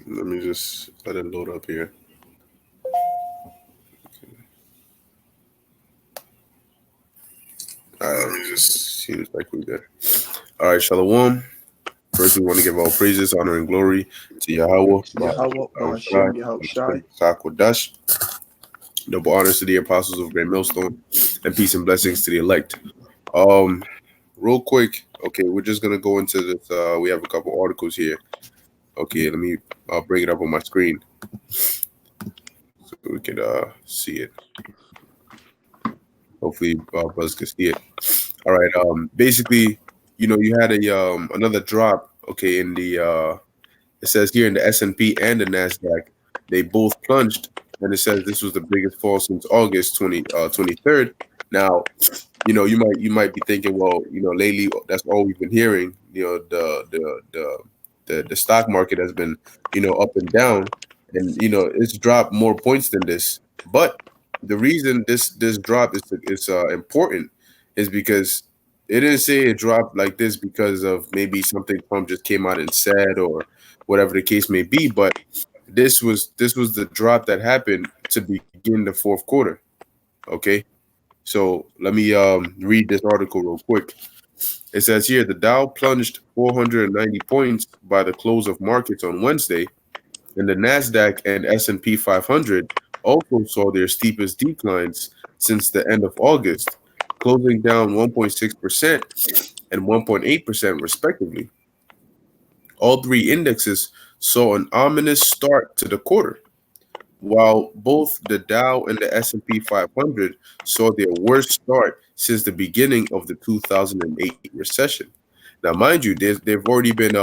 Let me just let it load up here. All right, let me just see this like we good. All right, Shalom. First, we want to give all praises, honor, and glory to Yahweh, Yahweh, Shai, Ba'ashem, Yahushai. Sakwadash. Double honors to the apostles of Great Millstone, and peace and blessings to the elect. Um, Real quick, okay, we're just gonna go into this. We have a couple articles here. Okay, let me bring it up on my screen so we can see it. Hopefully, Buzz can see it. All right. Basically, you had a another drop. Okay, in the it says here in the S&P and the Nasdaq, they both plunged, and it says this was the biggest fall since August 23rd. Now, you might be thinking, well, lately that's all we've been hearing. The stock market has been, up and down, and it's dropped more points than this. But the reason this drop is important is because it didn't say it dropped like this because of maybe something Trump just came out and said or whatever the case may be. But this was the drop that happened to begin the fourth quarter. Okay, so let me read this article real quick. It says here the Dow plunged 490 points by the close of markets on Wednesday, and the Nasdaq and S&P 500 also saw their steepest declines since the end of August, closing down 1.6% and 1.8% respectively. All three indexes saw an ominous start to the quarter, while both the Dow and the S&P 500 saw their worst start since the beginning of the 2008 recession. Now, mind you, there've already been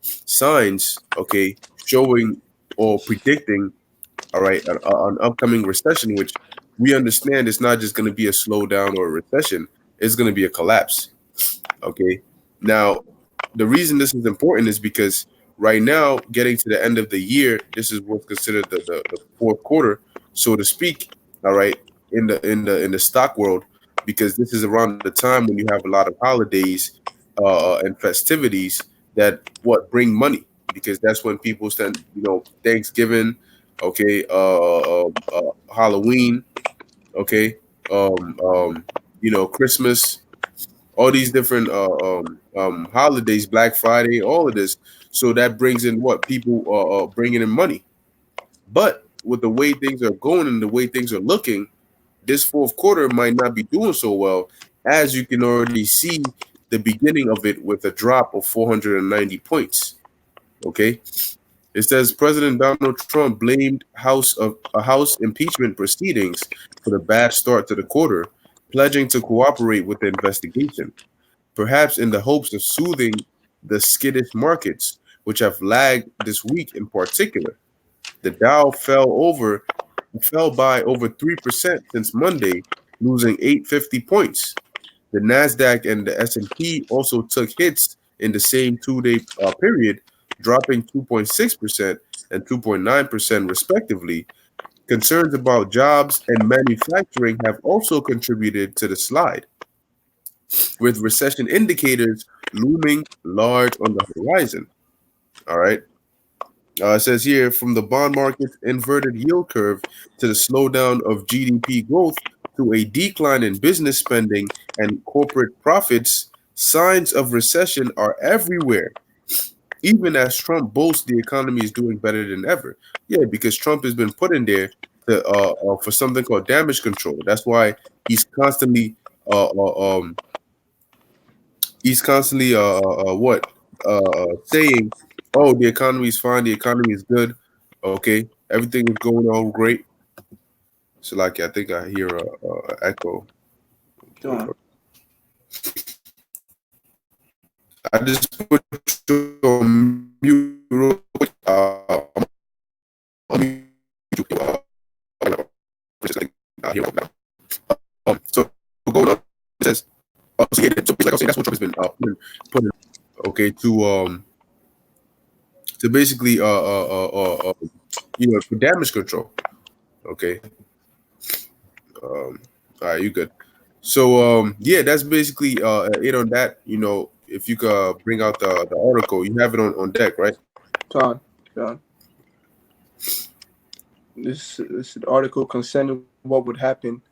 signs, okay, showing or predicting, all right, an upcoming recession, which we understand it's not just going to be a slowdown or a recession; it's going to be a collapse. Okay, now the reason this is important is because right now, getting to the end of the year, this is what's considered the fourth quarter, so to speak. All right, in the stock world, because this is around the time when you have a lot of holidays and festivities that what bring money, because that's when people spend, Thanksgiving, okay, Halloween, okay, Christmas, all these different holidays, Black Friday, all of this. So that brings in what people bringing in money. But with the way things are going and the way things are looking, this fourth quarter might not be doing so well, as you can already see the beginning of it with a drop of 490 points. Okay. It says President Donald Trump blamed House impeachment proceedings for the bad start to the quarter, pledging to cooperate with the investigation, perhaps in the hopes of soothing the skittish markets, which have lagged this week in particular. The Dow fell by over 3% since Monday, losing 850 points. The Nasdaq and the S&P also took hits in the same two-day period, dropping 2.6% and 2.9% respectively. Concerns about jobs and manufacturing have also contributed to the slide, with recession indicators looming large on the horizon. All right. It says here from the bond market's inverted yield curve to the slowdown of GDP growth to a decline in business spending and corporate profits, signs of recession are everywhere. Even as Trump boasts the economy is doing better than ever. Yeah, because Trump has been put in there for something called damage control. That's why he's constantly uh, uh, um, what saying, oh, the economy is fine, the economy is good, okay, everything is going on great. So like I think I hear a echo. Done. I just put you on mute real quick. So going on, it says, so yeah, so like I was saying, that's what Trump has been putting, okay, to basically for damage control. Okay. All right, you good. So yeah, that's basically it on that. If you could bring out the article, you have it on deck, right? Done. Done. This is an article concerning what would happen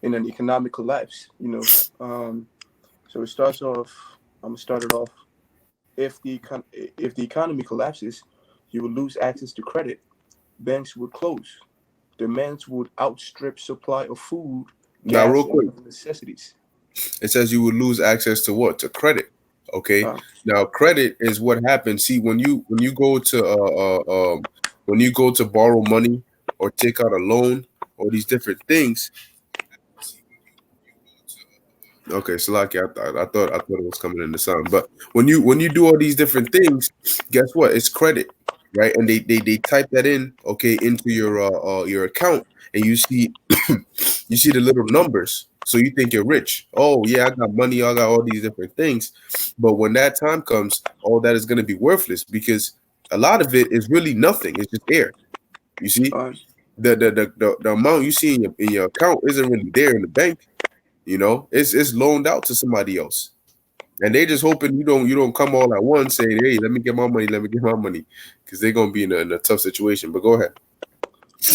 in an economic collapse. So it starts off. I'm gonna start it off. If the economy collapses, you will lose access to credit. Banks would close. Demands would outstrip supply of food, Now, gas, real and quick, other necessities. it says you would lose access to what? To credit. Okay. Uh, Now, credit is what happens. See, when you go to when you go to borrow money or take out a loan or these different things. Okay, so like I thought it was coming in the sound, but when you do all these different things, guess what? It's credit, right? And they type that in, okay, into your account, and you see you see the little numbers, so you think you're rich. Oh yeah, I got money, I got all these different things, but when that time comes, all that is going to be worthless because a lot of it is really nothing. It's just air. You see, uh, the amount you see in your account isn't really there in the bank. It's loaned out to somebody else, and they just hoping you don't come all at once saying, "Hey, let me get my money, let me get my money," because they're gonna be in a tough situation. But go ahead.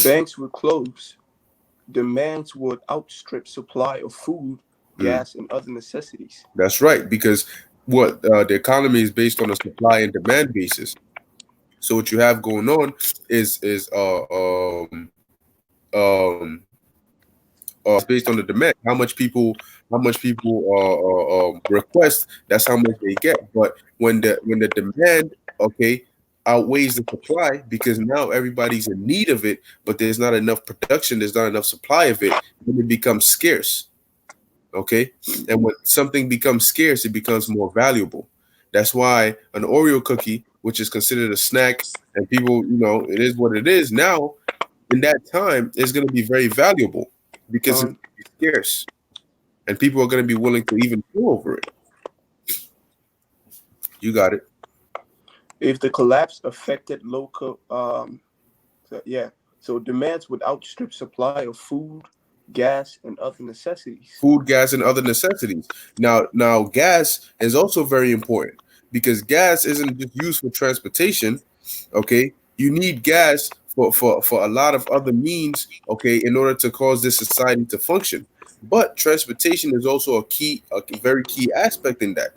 Banks would close. Demands would outstrip supply of food, Mm, gas, and other necessities. that's right, because what the economy is based on a supply and demand basis. So what you have going on is it's based on the demand. How much people request, that's how much they get. But when the demand, okay, outweighs the supply because now everybody's in need of it, but there's not enough production, there's not enough supply of it, then it becomes scarce. Okay, and when something becomes scarce, it becomes more valuable. That's why an Oreo cookie, which is considered a snack, and people, it is what it is now. In that time, is going to be very valuable because it's Um, scarce, and people are going to be willing to even go over it. You got it. if the collapse affected local, so demands would outstrip supply of food, gas, and other necessities. Food, gas, and other necessities. Now, gas is also very important because gas isn't just used for transportation. Okay, you need gas for a lot of other means. Okay, in order to cause this society to function. But transportation is also a very key aspect in that.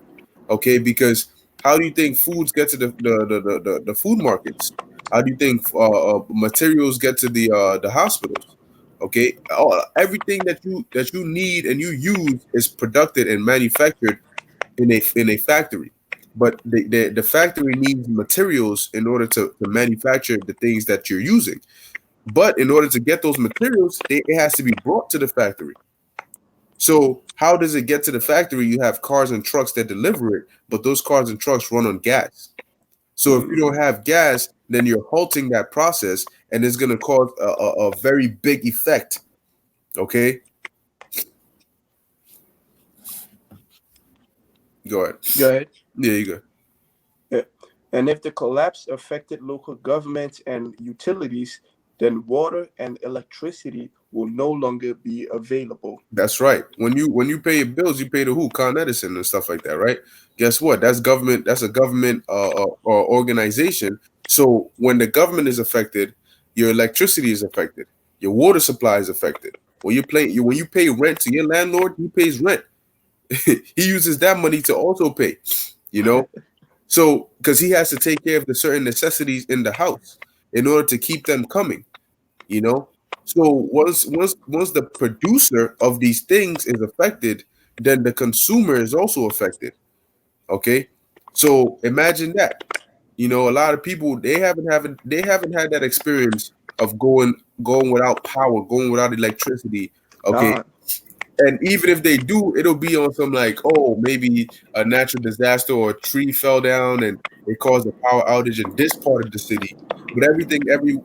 Okay, because how do you think foods get to the food markets? How do you think materials get to the hospitals? Okay, everything that you need and you use is produced and manufactured in a factory, but the factory needs materials in order to manufacture the things that you're using. But in order to get those materials, it has to be brought to the factory. So how does it get to the factory? You have cars and trucks that deliver it, but those cars and trucks run on gas. So if you don't have gas, then you're halting that process, and it's going to cause a very big effect. Okay, go ahead. Go ahead. Yeah, you go. Yeah. And if the collapse affected local governments and utilities, then water and electricity will no longer be available. That's right. When you pay your bills, you pay to who? Con Edison and stuff like that, right? Guess what? That's government. That's a government organization. So when the government is affected, your electricity is affected. Your water supply is affected. When you pay rent to your landlord, he pays rent. He uses that money to also pay. You know, so because he has to take care of the certain necessities in the house in order to keep them coming. you know so once the producer of these things is affected, then the consumer is also affected. Okay, so imagine that. A lot of people, they haven't had that experience of going without power, going without electricity. Okay, God, and even if they do, it'll be on some, like, oh, maybe a natural disaster or a tree fell down and it caused a power outage in this part of the city. But every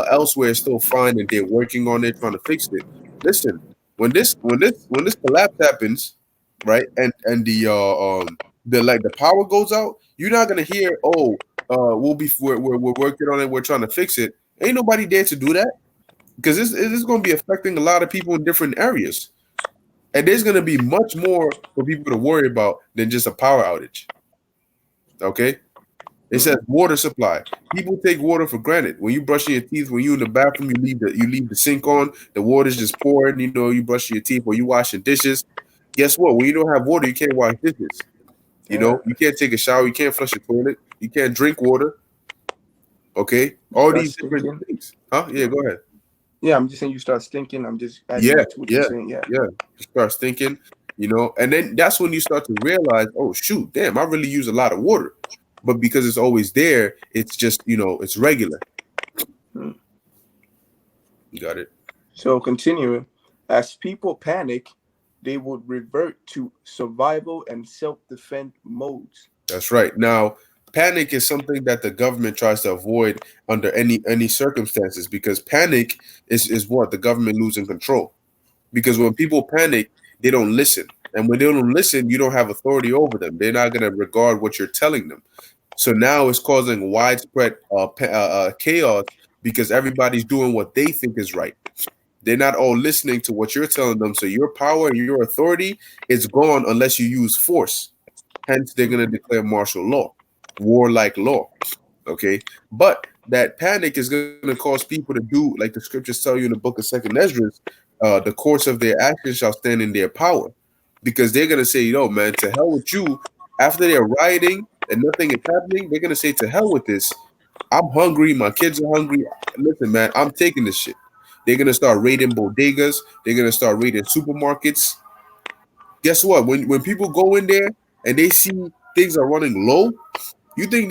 elsewhere is still fine, and they're working on it, trying to fix it. Listen, when this collapse happens, right, and the power goes out, you're not gonna hear, oh, we're working on it, we're trying to fix it. Ain't nobody there to do that, because this is going to be affecting a lot of people in different areas. And there's going to be much more for people to worry about than just a power outage. Okay? It says water supply. People take water for granted. When you brushing your teeth, when you in the bathroom, you leave the sink on, the water's just pouring. You know, you brushing your teeth or you washing dishes. Guess what? When you don't have water, you can't wash dishes. You Yeah, know, you can't take a shower, you can't flush your toilet, you can't drink water. Okay, you all start these different stinking. things. Huh? Yeah, go ahead. Yeah, I'm just saying you start stinking. I'm just adding Yeah, on to what you're yeah, saying. Yeah. yeah. You start thinking, you know, and then that's when you start to realize, oh shoot, damn, I really use a lot of water. But because it's always there, it's just, it's regular. Mm. You got it. So continuing, as people panic, they would revert to survival and self-defense modes. That's right. Now, panic is something that the government tries to avoid under any circumstances because panic is what the government losing control. Because when people panic, they don't listen. And when they don't listen, you don't have authority over them. They're not going to regard what you're telling them. So now it's causing widespread chaos because everybody's doing what they think is right. They're not all listening to what you're telling them. So your power and your authority is gone unless you use force. Hence, they're going to declare martial law, warlike law. Okay. But that panic is going to cause people to do, like the scriptures tell you in the book of Second Ezra, the course of their actions shall stand in their power. Because they're going to say, man, to hell with you. After they're rioting and nothing is happening, they're going to say, to hell with this. I'm hungry. My kids are hungry. Listen, man, I'm taking this shit. They're going to start raiding bodegas. They're going to start raiding supermarkets. Guess what? When people go in there and they see things are running low, you think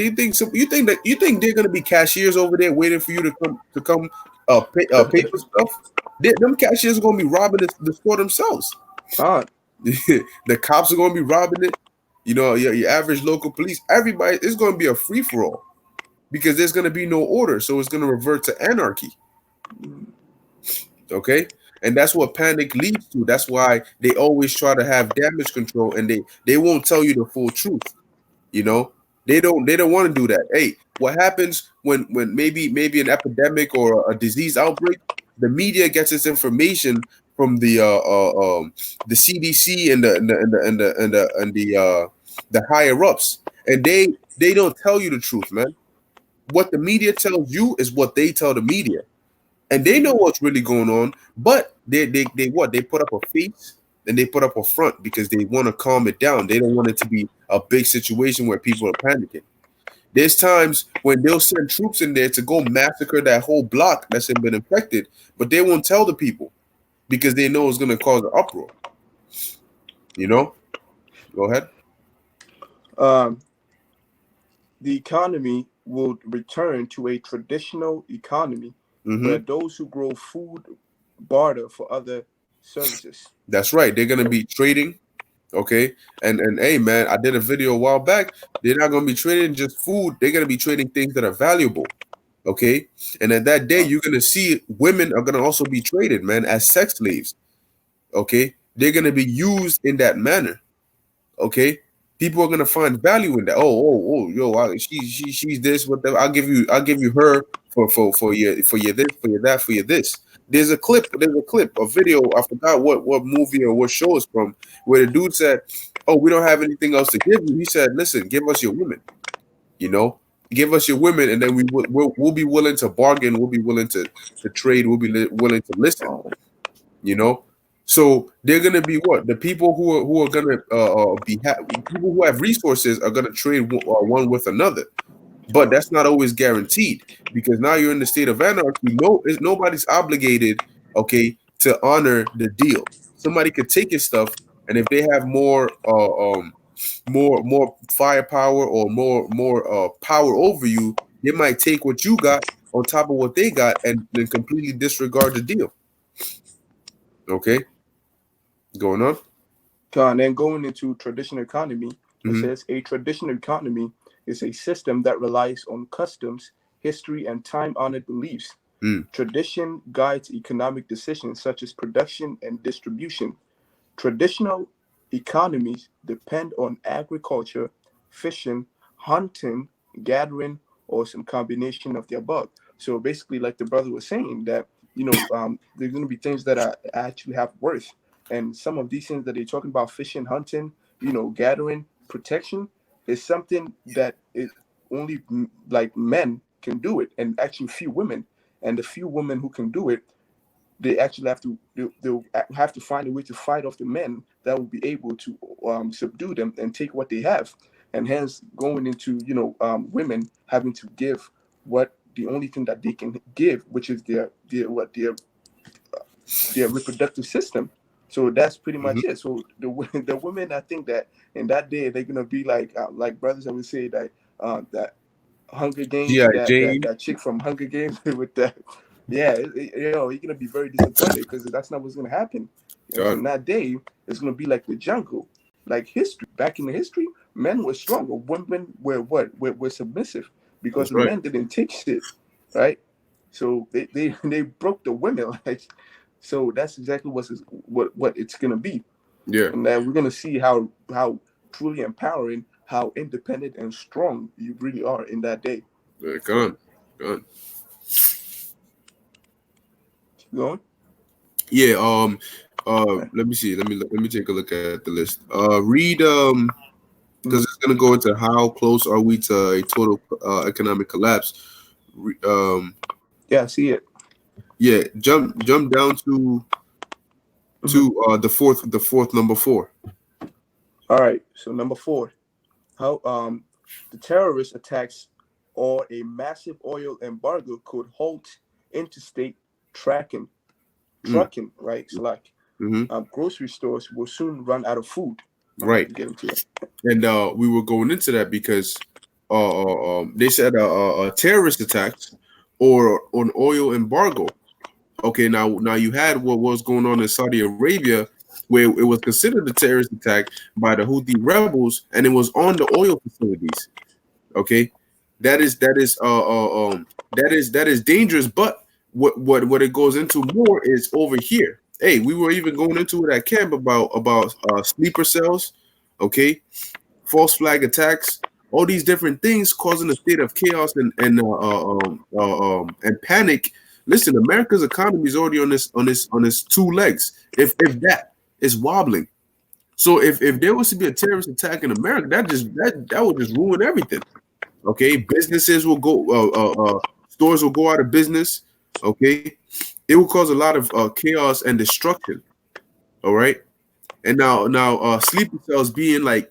they're gonna be cashiers over there waiting for you pay for stuff? Them cashiers are gonna be robbing the store themselves. God, The cops are gonna be robbing it. Your average local police, everybody, it's gonna be a free for all because there's gonna be no order, so it's gonna revert to anarchy. Okay, and that's what panic leads to. That's why they always try to have damage control, and they won't tell you the full truth. You know, they don't want to do that. Hey, what happens when maybe an epidemic or a disease outbreak? The media gets its information from the CDC and the higher ups, and they don't tell you the truth, man. What the media tells you is what they tell the media, and they know what's really going on. But they put up a face and they put up a front because they want to calm it down. They don't want it to be a big situation where people are panicking. There's times when they'll send troops in there to go massacre that whole block that's been infected, but they won't tell the people because they know it's going to cause an uproar. You know? Go ahead. um, the economy will return to a traditional economy where Mm-hmm. those who grow food barter for other services. That's right. They're going to be trading. Okay. And hey, man, I did a video a while back. They're not going to be trading just food. They're going to be trading things that are valuable. Okay. And at that day, you're going to see women are going to also be traded, man, as sex slaves. Okay. They're going to be used in that manner. Okay. People are going to find value in that. Yo, she's this, whatever. I'll give you her for your this, for your that, for your this. There's a clip, a video. I forgot what movie or what show it's from, where the dude said, "Oh, we don't have anything else to give you." He said, "Listen, give us your women. You know, give us your women, and then we'll be willing to bargain. We'll be willing to trade. We'll be willing to listen. Oh, You know." So they're gonna be what the people who are gonna people who have resources are gonna trade one with another. But that's not always guaranteed because now you're in the state of anarchy. Nobody's obligated, okay, to honor the deal. Somebody could take your stuff, and if they have more firepower or more power over you, they might take what you got on top of what they got and then completely disregard the deal. Okay, going on. and then going into traditional economy, it Mm-hmm. says a traditional economy is a system that relies on customs, history, and time-honored beliefs. Mm. Tradition guides economic decisions such as production and distribution. Traditional economies depend on agriculture, fishing, hunting, gathering, or some combination of the above. So basically, like the brother was saying, that there's going to be things that are actually have worth, and some of these things that they're talking about, fishing, hunting, gathering, protection, is something that it only like men can do it, and actually few women, and the few women who can do it, they actually they'll have to find a way to fight off the men that will be able to subdue them and take what they have, and hence going into women having to give what the only thing that they can give, which is their reproductive system. So that's pretty much it. So the women, I think that in that day they're gonna be like brothers. I would say that that Hunger Games, Yeah, that, Jane. that chick from Hunger Games with that. Yeah, you're gonna be very disappointed because that's not what's gonna happen. In that day, it's gonna be like the jungle, like history. Back in the history, men were stronger, women were were submissive because That's the right. men didn't take shit, right? So they broke the women like. So that's exactly what it's gonna be. Yeah. And we're gonna see how truly empowering, how independent and strong you really are in that day. Gone. Keep going. Yeah. Let me see. Let me take a look at the list. Read because it's gonna go into how close are we to a total economic collapse. Yeah, I see it. Yeah. Jump down to the fourth number 4. All right. So number 4, how the terrorist attacks or a massive oil embargo could halt interstate trucking, right? So like grocery stores will soon run out of food. Right. Get into it. And we were going into that because they said a terrorist attacks or an oil embargo. Okay, now you had what was going on in Saudi Arabia, where it was considered a terrorist attack by the Houthi rebels, and it was on the oil facilities. Okay, that is dangerous. But what it goes into more is over here. Hey, we were even going into it at camp about sleeper cells. Okay, false flag attacks, all these different things causing a state of chaos and panic. Listen, America's economy is already on this 2 legs. If that is wobbling. So if there was to be a terrorist attack in America, that would just ruin everything. Okay, businesses will go, stores will go out of business. Okay, it will cause a lot of chaos and destruction. All right. And now sleeper cells being like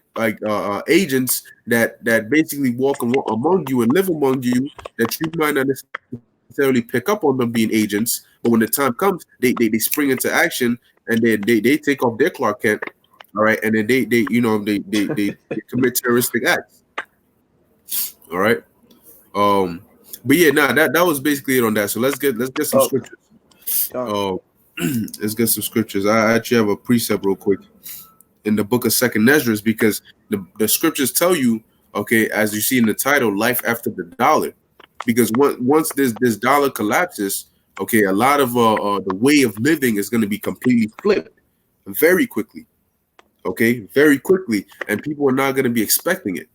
agents that basically walk among you and live among you, that you might not necessarily pick up on them being agents, but when the time comes, they spring into action, and then they take off their Clark Kent, all right, and then they commit terroristic acts, all right. But yeah, that was basically it on that. So let's get some scriptures. Let's get some scriptures. I actually have a precept real quick in the book of Second Esdras, because the scriptures tell you, okay, as you see in the title, life after the dollar. Because once this dollar collapses, okay, a lot of the way of living is going to be completely flipped very quickly. Okay, very quickly, and people are not going to be expecting it.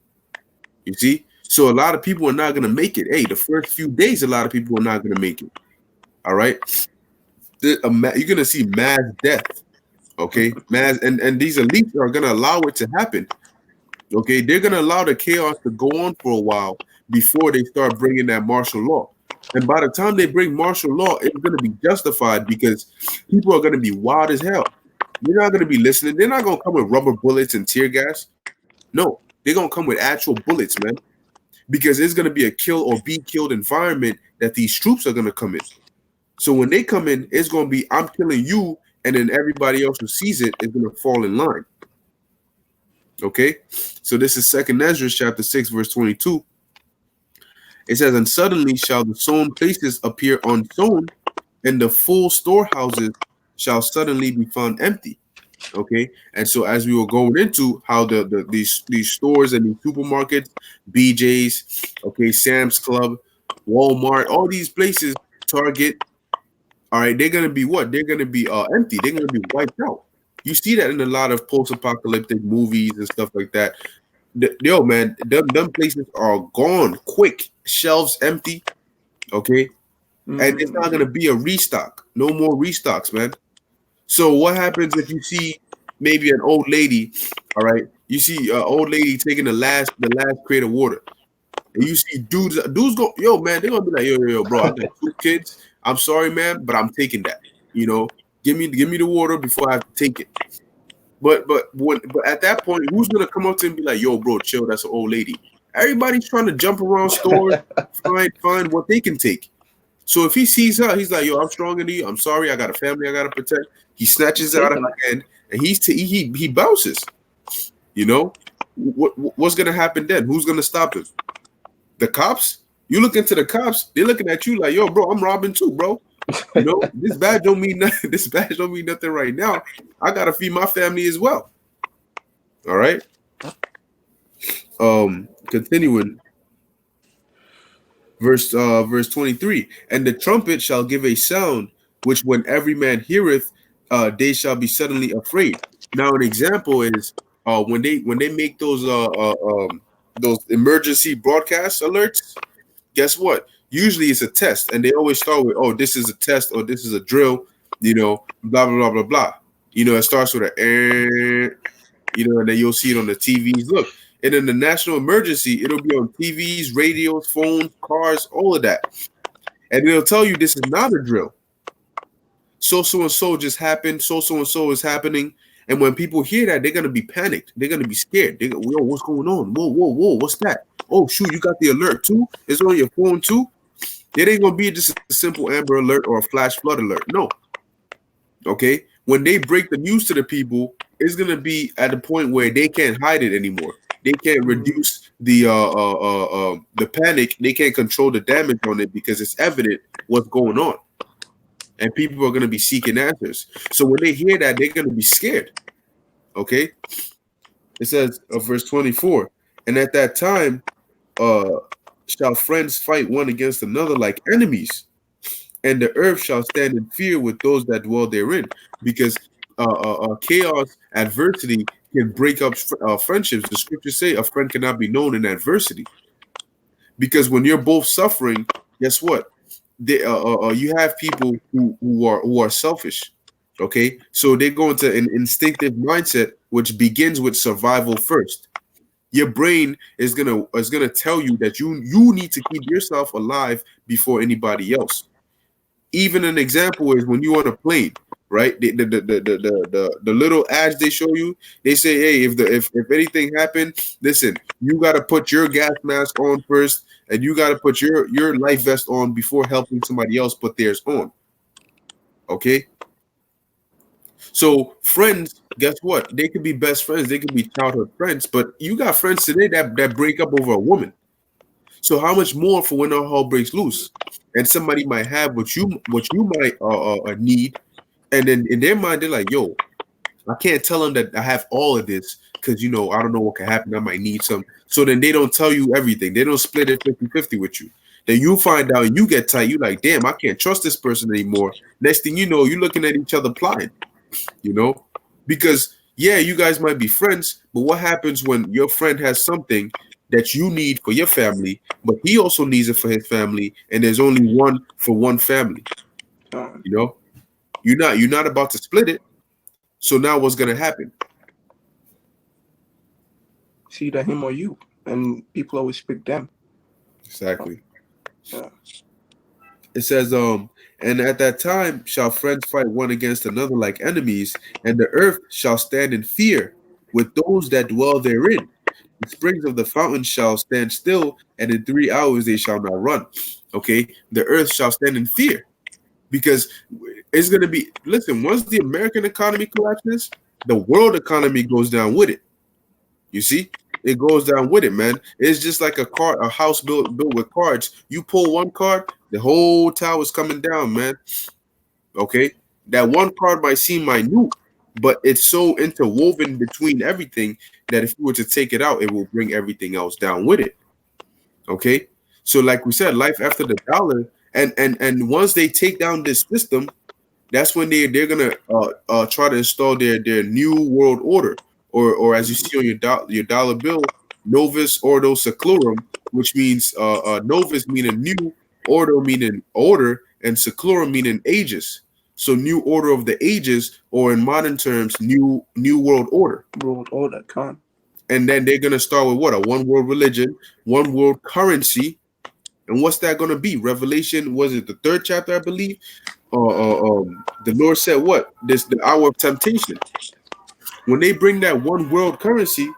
You see, so a lot of people are not going to make it. Hey, the first few days, a lot of people are not going to make it. All right. You're gonna see mass death, okay? Mass, and these elites are gonna allow it to happen, okay? They're gonna allow the chaos to go on for a while before they start bringing that martial law. And by the time they bring martial law, it's gonna be justified because people are gonna be wild as hell. They're not gonna be listening. They're not gonna come with rubber bullets and tear gas. No, they're gonna come with actual bullets, man, because it's gonna be a kill or be killed environment that these troops are gonna come in. So when they come in, it's going to be, I'm killing you, and then everybody else who sees it is going to fall in line. Okay? So this is 2nd Esdras chapter 6, verse 22. It says, and suddenly shall the sown places appear unsown, and the full storehouses shall suddenly be found empty. Okay? And so as we were going into how these stores and these supermarkets, BJ's, okay, Sam's Club, Walmart, all these places, Target, all right, they're gonna be what? They're gonna be empty. They're gonna be wiped out. You see that in a lot of post-apocalyptic movies and stuff like that. Yo, man, them places are gone quick. Shelves empty. Okay, and it's not gonna be a restock. No more restocks, man. So what happens if you see maybe an old lady? All right, you see an old lady taking the last crate of water. and you see dudes go, yo, man, they're gonna be like, yo, bro, I got 2 kids. I'm sorry, man, but I'm taking that. You know, give me the water before I have to take it. But at that point, who's gonna come up to him and be like, yo, bro, chill, that's an old lady. Everybody's trying to jump around stores, find what they can take. So if he sees her, he's like, yo, I'm stronger than you. I'm sorry, I got a family I gotta protect. He snatches it out of her hand and he bounces. You know, what's gonna happen then? Who's gonna stop him? The cops? You look into the cops, they're looking at you like, yo, bro, I'm robbing too, bro. You know, this badge don't mean nothing. This badge don't mean nothing right now. I gotta feed my family as well. All right. Continuing. Verse 23. And the trumpet shall give a sound, which when every man heareth, they shall be suddenly afraid. Now, an example is when they make those emergency broadcast alerts. Guess what? Usually it's a test, and they always start with, "Oh, this is a test," or "This is a drill," you know, blah blah blah blah blah. You know, it starts with a, you know, and then you'll see it on the TVs. Look, and in the national emergency, it'll be on TVs, radios, phones, cars, all of that, and it'll tell you this is not a drill. So and so just happened. So and so is happening. And when people hear that, they're gonna be panicked. They're gonna be scared. They go, "Yo, what's going on? Whoa, what's that? Oh, shoot, you got the alert too? It's on your phone too?" It ain't gonna be just a simple Amber Alert or a flash flood alert. No. Okay. When they break the news to the people, it's gonna be at the point where they can't hide it anymore. They can't reduce the panic. They can't control the damage on it because it's evident what's going on. And people are going to be seeking answers. So when they hear that, they're going to be scared. Okay? It says, verse 24, and at that time shall friends fight one against another like enemies, and the earth shall stand in fear with those that dwell therein, because chaos, adversity can break up friendships. The scriptures say a friend cannot be known in adversity, because when you're both suffering, guess what? You have people who are selfish. Okay, so they go into an instinctive mindset, which begins with survival first. Your brain is gonna tell you that you need to keep yourself alive before anybody else. Even an example is when you're on a plane, right? The little ads they show you, they say, hey, if anything happened, listen, you got to put your gas mask on first, and you got to put your life vest on before helping somebody else put theirs on. Okay. So friends, guess what? They could be best friends, they could be childhood friends, but you got friends today that break up over a woman. So how much more for when all hell breaks loose, and somebody might have what you might need, and then in their mind they're like, yo, I can't tell them that I have all of this because, you know, I don't know what can happen. I might need some. So then they don't tell you everything. They don't split it 50-50 with you. Then you find out and you get tight. You like, damn, I can't trust this person anymore. Next thing you know, you're looking at each other plotting, you know, because yeah, you guys might be friends, but what happens when your friend has something that you need for your family, but he also needs it for his family, and there's only one for one family? You know, you're not about to split it. So now what's gonna happen? It's either him or you, and people always pick them. Exactly. Yeah. It says, and at that time shall friends fight one against another like enemies, and the earth shall stand in fear with those that dwell therein. The springs of the fountain shall stand still, and in 3 hours they shall not run. Okay, the earth shall stand in fear, because it's going to be, listen, once the American economy collapses, the world economy goes down with it. You see, it goes down with it, man. It's just like a house built with cards. You pull one card, the whole tower's coming down, man. Okay, that one card might seem minute, but it's so interwoven between everything that if you were to take it out, it will bring everything else down with it. Okay, so like we said, life after the dollar, and once they take down this system, that's when they're gonna try to install their new world order, or as you see on your dollar bill, Novus Ordo Seclorum, which means Novus meaning new, Ordo meaning order, and Seclorum meaning ages. So new order of the ages, or in modern terms, new world order. World order, con. And then they're gonna start with what? A one world religion, one world currency. And what's that gonna be? Revelation, was it the 3rd chapter, I believe? The Lord said what? This the hour of temptation. When they bring that one world currency,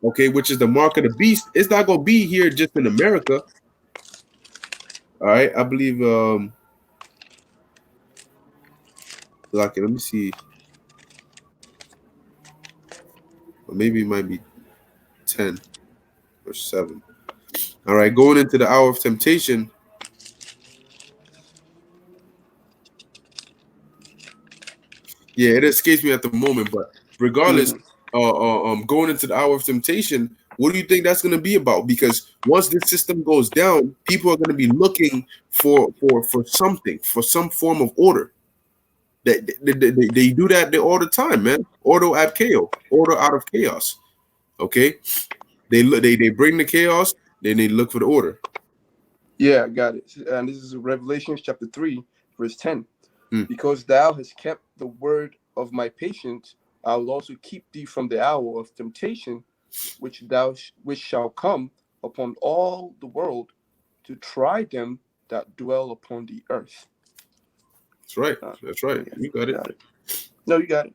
okay, which is the mark of the beast, it's not gonna be here just in America. All right, I believe like let me see. Or maybe it might be 10 or 7. All right, going into the hour of temptation. Yeah, it escapes me at the moment, but regardless, going into the hour of temptation, what do you think that's going to be about? Because once this system goes down, people are going to be looking for something, for some form of order. They do that all the time, man. Order ab chaos, order out of chaos. Okay, they bring the chaos, then they look for the order. Yeah, I got it. And this is Revelation chapter 3, verse 10. Hmm. Because thou hast kept the word of my patience, I will also keep thee from the hour of temptation, which shall come upon all the world to try them that dwell upon the earth. That's right. That's right. Yeah, You got it. No, you got it.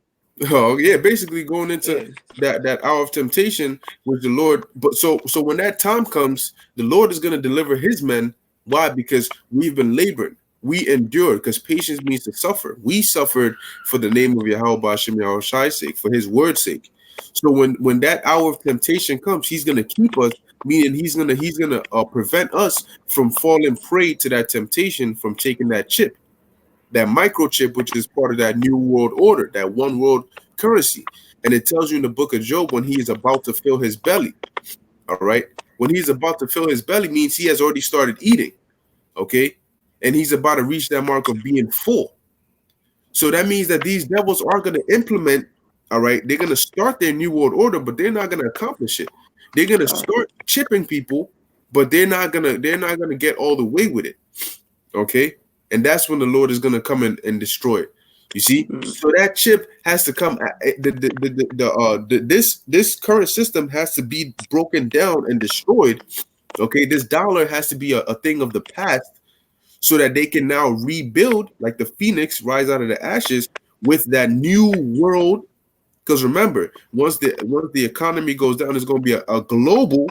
Oh yeah, basically going into that hour of temptation with the Lord. But so when that time comes, the Lord is going to deliver His men. Why? Because we've been laboring, we endured. Because patience means to suffer. We suffered for the name of Yahweh B'Shem Yahushai's sake, for His word's sake. So when that hour of temptation comes, He's going to keep us. Meaning He's gonna prevent us from falling prey to that temptation, from taking that chip. That microchip, which is part of that new world order, that one world currency. And it tells you in the book of Job when he is about to fill his belly. All right. When he's about to fill his belly means he has already started eating. Okay. And he's about to reach that mark of being full. So that means that these devils are going to implement, all right, they're going to start their new world order, but they're not going to accomplish it. They're going to start chipping people, but they're not going to get all the way with it. Okay. And that's when the Lord is going to come in and destroy it. You see, so that chip has to come. This current system has to be broken down and destroyed. Okay, this dollar has to be a thing of the past, so that they can now rebuild, like the phoenix rise out of the ashes with that new world. Because remember, once the economy goes down, there's going to be a global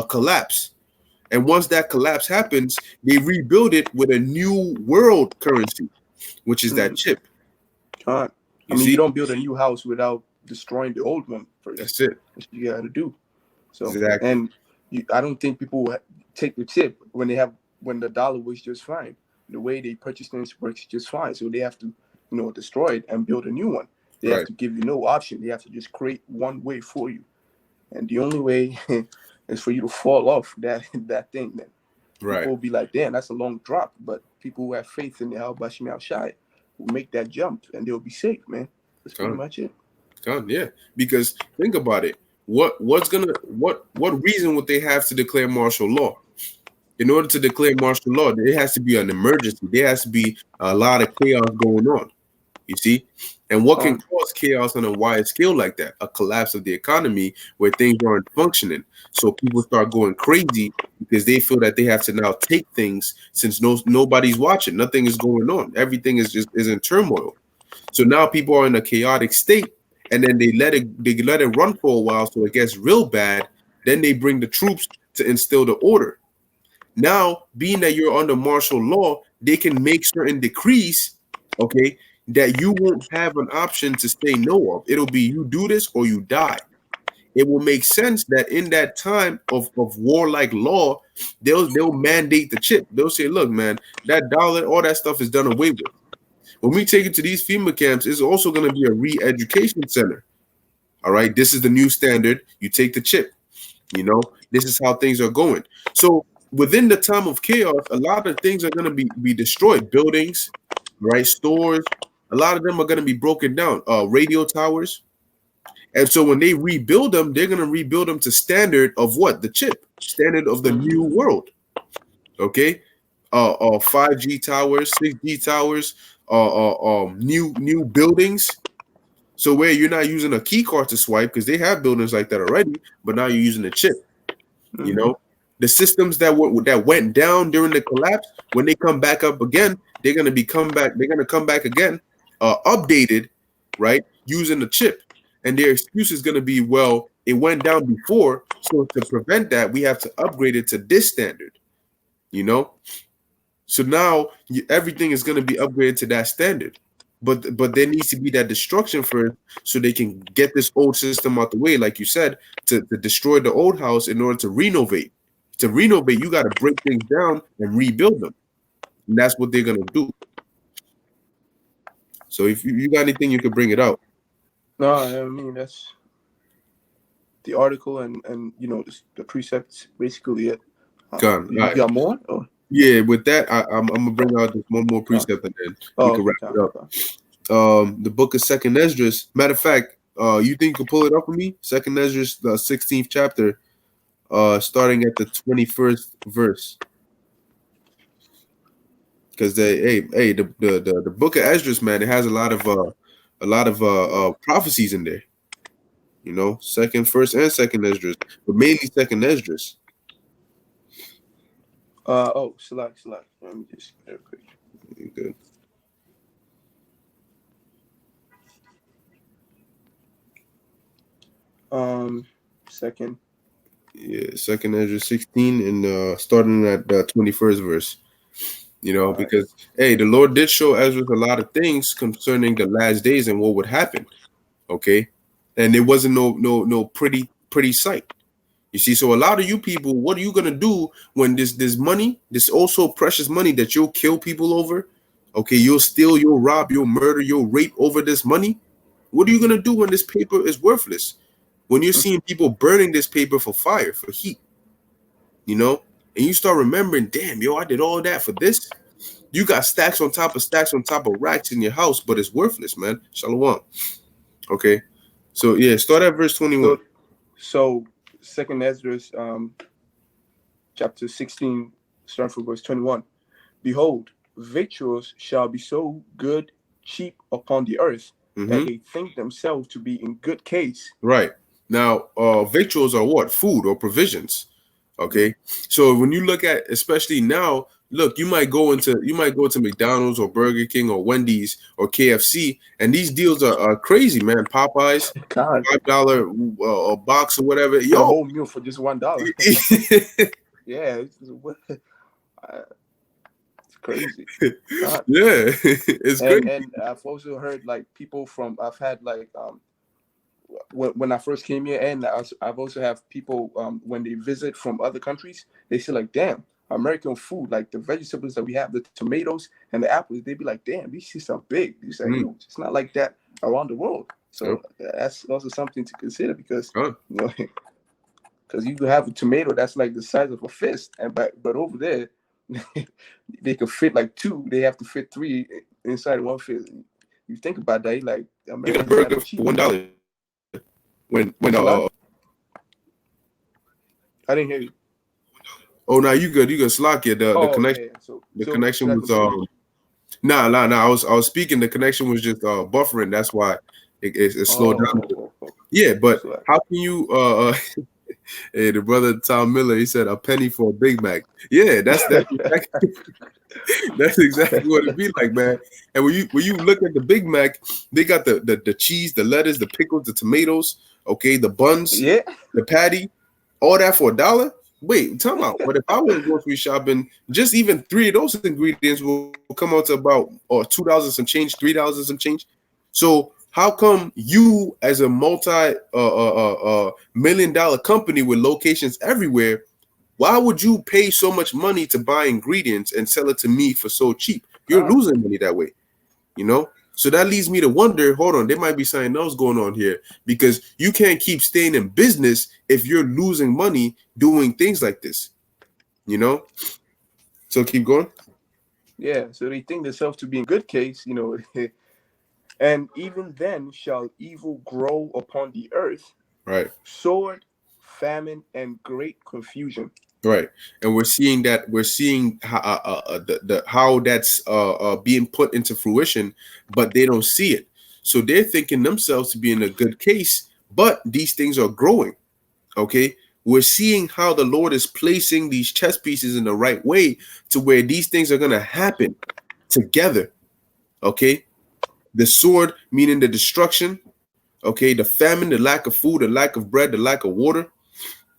collapse. And once that collapse happens, they rebuild it with a new world currency, which is that chip. You don't build a new house without destroying the old one first. That's it. That's what you got to do. So exactly. And I don't think people take the chip when the dollar works just fine. The way they purchase things works just fine. So they have to, destroy it and build a new one. They have to give you no option. They have to just create one way for you. And the only way is for you to fall off that thing. Then people will be like, damn, that's a long drop. But people who have faith in the Yahweh B'Shem Yahushai will make that jump and they'll be safe, man. That's pretty much it. Yeah, because think about it. What reason would they have to declare martial law? In order to declare martial law, there has to be an emergency. There has to be a lot of chaos going on. You see? And what can cause chaos on a wide scale like that? A collapse of the economy where things aren't functioning. So people start going crazy because they feel that they have to now take things since nobody's watching. Nothing is going on. Everything is in turmoil. So now people are in a chaotic state, and then they let it run for a while so it gets real bad. Then they bring the troops to instill the order. Now, being that you're under martial law, they can make certain decrees, okay, that you won't have an option to say no of. It'll be you do this or you die. It will make sense that in that time of warlike law, they'll mandate the chip. They'll say, look, man, that dollar, all that stuff is done away with. When we take it to these FEMA camps, it's also going to be a re-education center. All right, this is the new standard. You take the chip. This is how things are going. So within the time of chaos, a lot of things are going to be destroyed. Buildings, right? Stores. A lot of them are going to be broken down. Radio towers. And so when they rebuild them, they're going to rebuild them to standard of what? The chip. Standard of the new world. Okay? 5G towers, 6G towers, new buildings. So where you're not using a key card to swipe because they have buildings like that already, but now you're using a chip. You know, the systems that went down during the collapse, when they come back up again, they're gonna come back again, updated, right, using the chip. And their excuse is gonna be, well, it went down before, so to prevent that, we have to upgrade it to this standard. You know, so now everything is gonna be upgraded to that standard. But there needs to be that destruction first, so they can get this old system out the way, like you said, to destroy the old house in order to renovate. To renovate, you got to break things down and rebuild them, and that's what they're gonna do. So if you got anything, you can bring it out. No, I mean that's the article and you know the precepts basically it. Gun, You got more? Or? Yeah, with that, I'm gonna bring out just one more precept and then we can wrap it up. The book of Second Esdras. Matter of fact, you think you can pull it up for me? Second Esdras, the 16th chapter, starting at the 21st verse. Because the book of Esdras, man, it has a lot of prophecies in there. You know, first and second Esdras, but mainly second Esdras. Select. Let me just real quick. Good. Second. Yeah, second Esdras 16 and starting at the 21st verse. You know, because the Lord did show Ezra a lot of things concerning the last days and what would happen. Okay, and it wasn't no pretty sight. You see, so a lot of you people, what are you gonna do when this money, this also precious money that you'll kill people over? Okay, you'll steal, you'll rob, you'll murder, you'll rape over this money. What are you gonna do when this paper is worthless? When you're seeing people burning this paper for fire, for heat, you know, and you start remembering, damn, yo, I did all that for this. You got stacks on top of racks in your house, but it's worthless, man. Shalom. Okay, so yeah, start at verse 21. So second Esdras, chapter 16, starting from verse 21. Behold, victuals shall be so good, cheap upon the earth, that they think themselves to be in good case. Right. Now, victuals are what? Food or provisions. Okay. So when you look at, especially now, look, you might go to McDonald's or Burger King or Wendy's or KFC, and these deals are crazy, man. Popeyes, $5 a box or whatever. Yo, a whole meal for just $1. Yeah, it's crazy. Yeah, it's crazy. And I've also heard like people I've had like when I first came here, and I've also have people when they visit from other countries, they say like, damn, American food, like the vegetables that we have, the tomatoes and the apples, they be like, damn, these shits are big. These are, it's not like that around the world. So that's also something to consider because you know, because you can have a tomato that's like the size of a fist, and but over there they could fit like two. They have to fit three inside one fist. You think about that, like American burger for $1. When I didn't hear you. Oh, no, you good. Slocky. The connection. Yeah. So connection was Nah. I was speaking. The connection was just buffering. That's why it slowed down. Yeah, but how can you? Hey, the brother Tom Miller, he said a penny for a Big Mac. Yeah, that's exactly, that's exactly what it be like, man. And when you look at the Big Mac, they got the cheese, the lettuce, the pickles, the tomatoes, okay, the buns, the patty, all that for $1. Wait, time out. But if I went grocery shopping, just even 3 of those ingredients will come out to about $2 some change, $3 some change. So how come you, as a multi-million-dollar company with locations everywhere, why would you pay so much money to buy ingredients and sell it to me for so cheap? You're losing money that way, you know? So that leads me to wonder, hold on, there might be something else going on here, because you can't keep staying in business if you're losing money doing things like this, you know? So keep going. Yeah, so they think themselves to be in good case, you know, and even then shall evil grow upon the earth. Right. Sword, famine, and great confusion. Right, and we're seeing how how that's being put into fruition, but they don't see it. So they're thinking themselves to be in a good case, but these things are growing. Okay, we're seeing how the Lord is placing these chess pieces in the right way to where these things are going to happen together. Okay, the sword meaning the destruction. Okay, the famine, the lack of food, the lack of bread, the lack of water.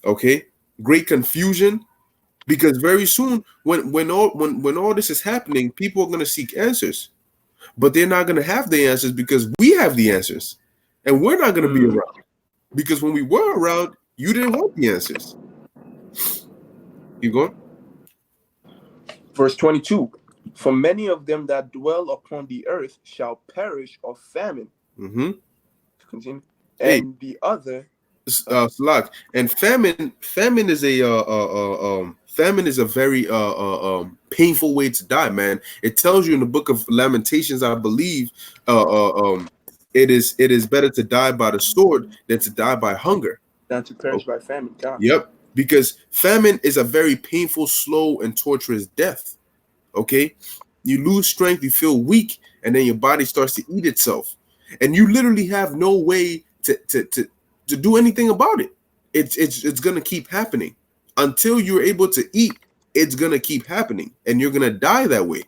Okay, great confusion, because very soon when all this is happening, people are going to seek answers, but they're not going to have the answers because we have the answers, and we're not going to be around, because when we were around, you didn't want the answers. You going? Verse 22. For many of them that dwell upon the earth shall perish of famine. Mm-hmm. Continue. And the other Slack. And famine is a very painful way to die, man. It tells you in the book of Lamentations, I believe, it is better to die by the sword than to die by hunger, than to perish by famine. God. Yep, because famine is a very painful, slow, and torturous death. Okay, you lose strength, you feel weak, and then your body starts to eat itself, and you literally have no way to do anything about it. It's gonna keep happening until you're able to eat. It's gonna keep happening, and you're gonna die that way.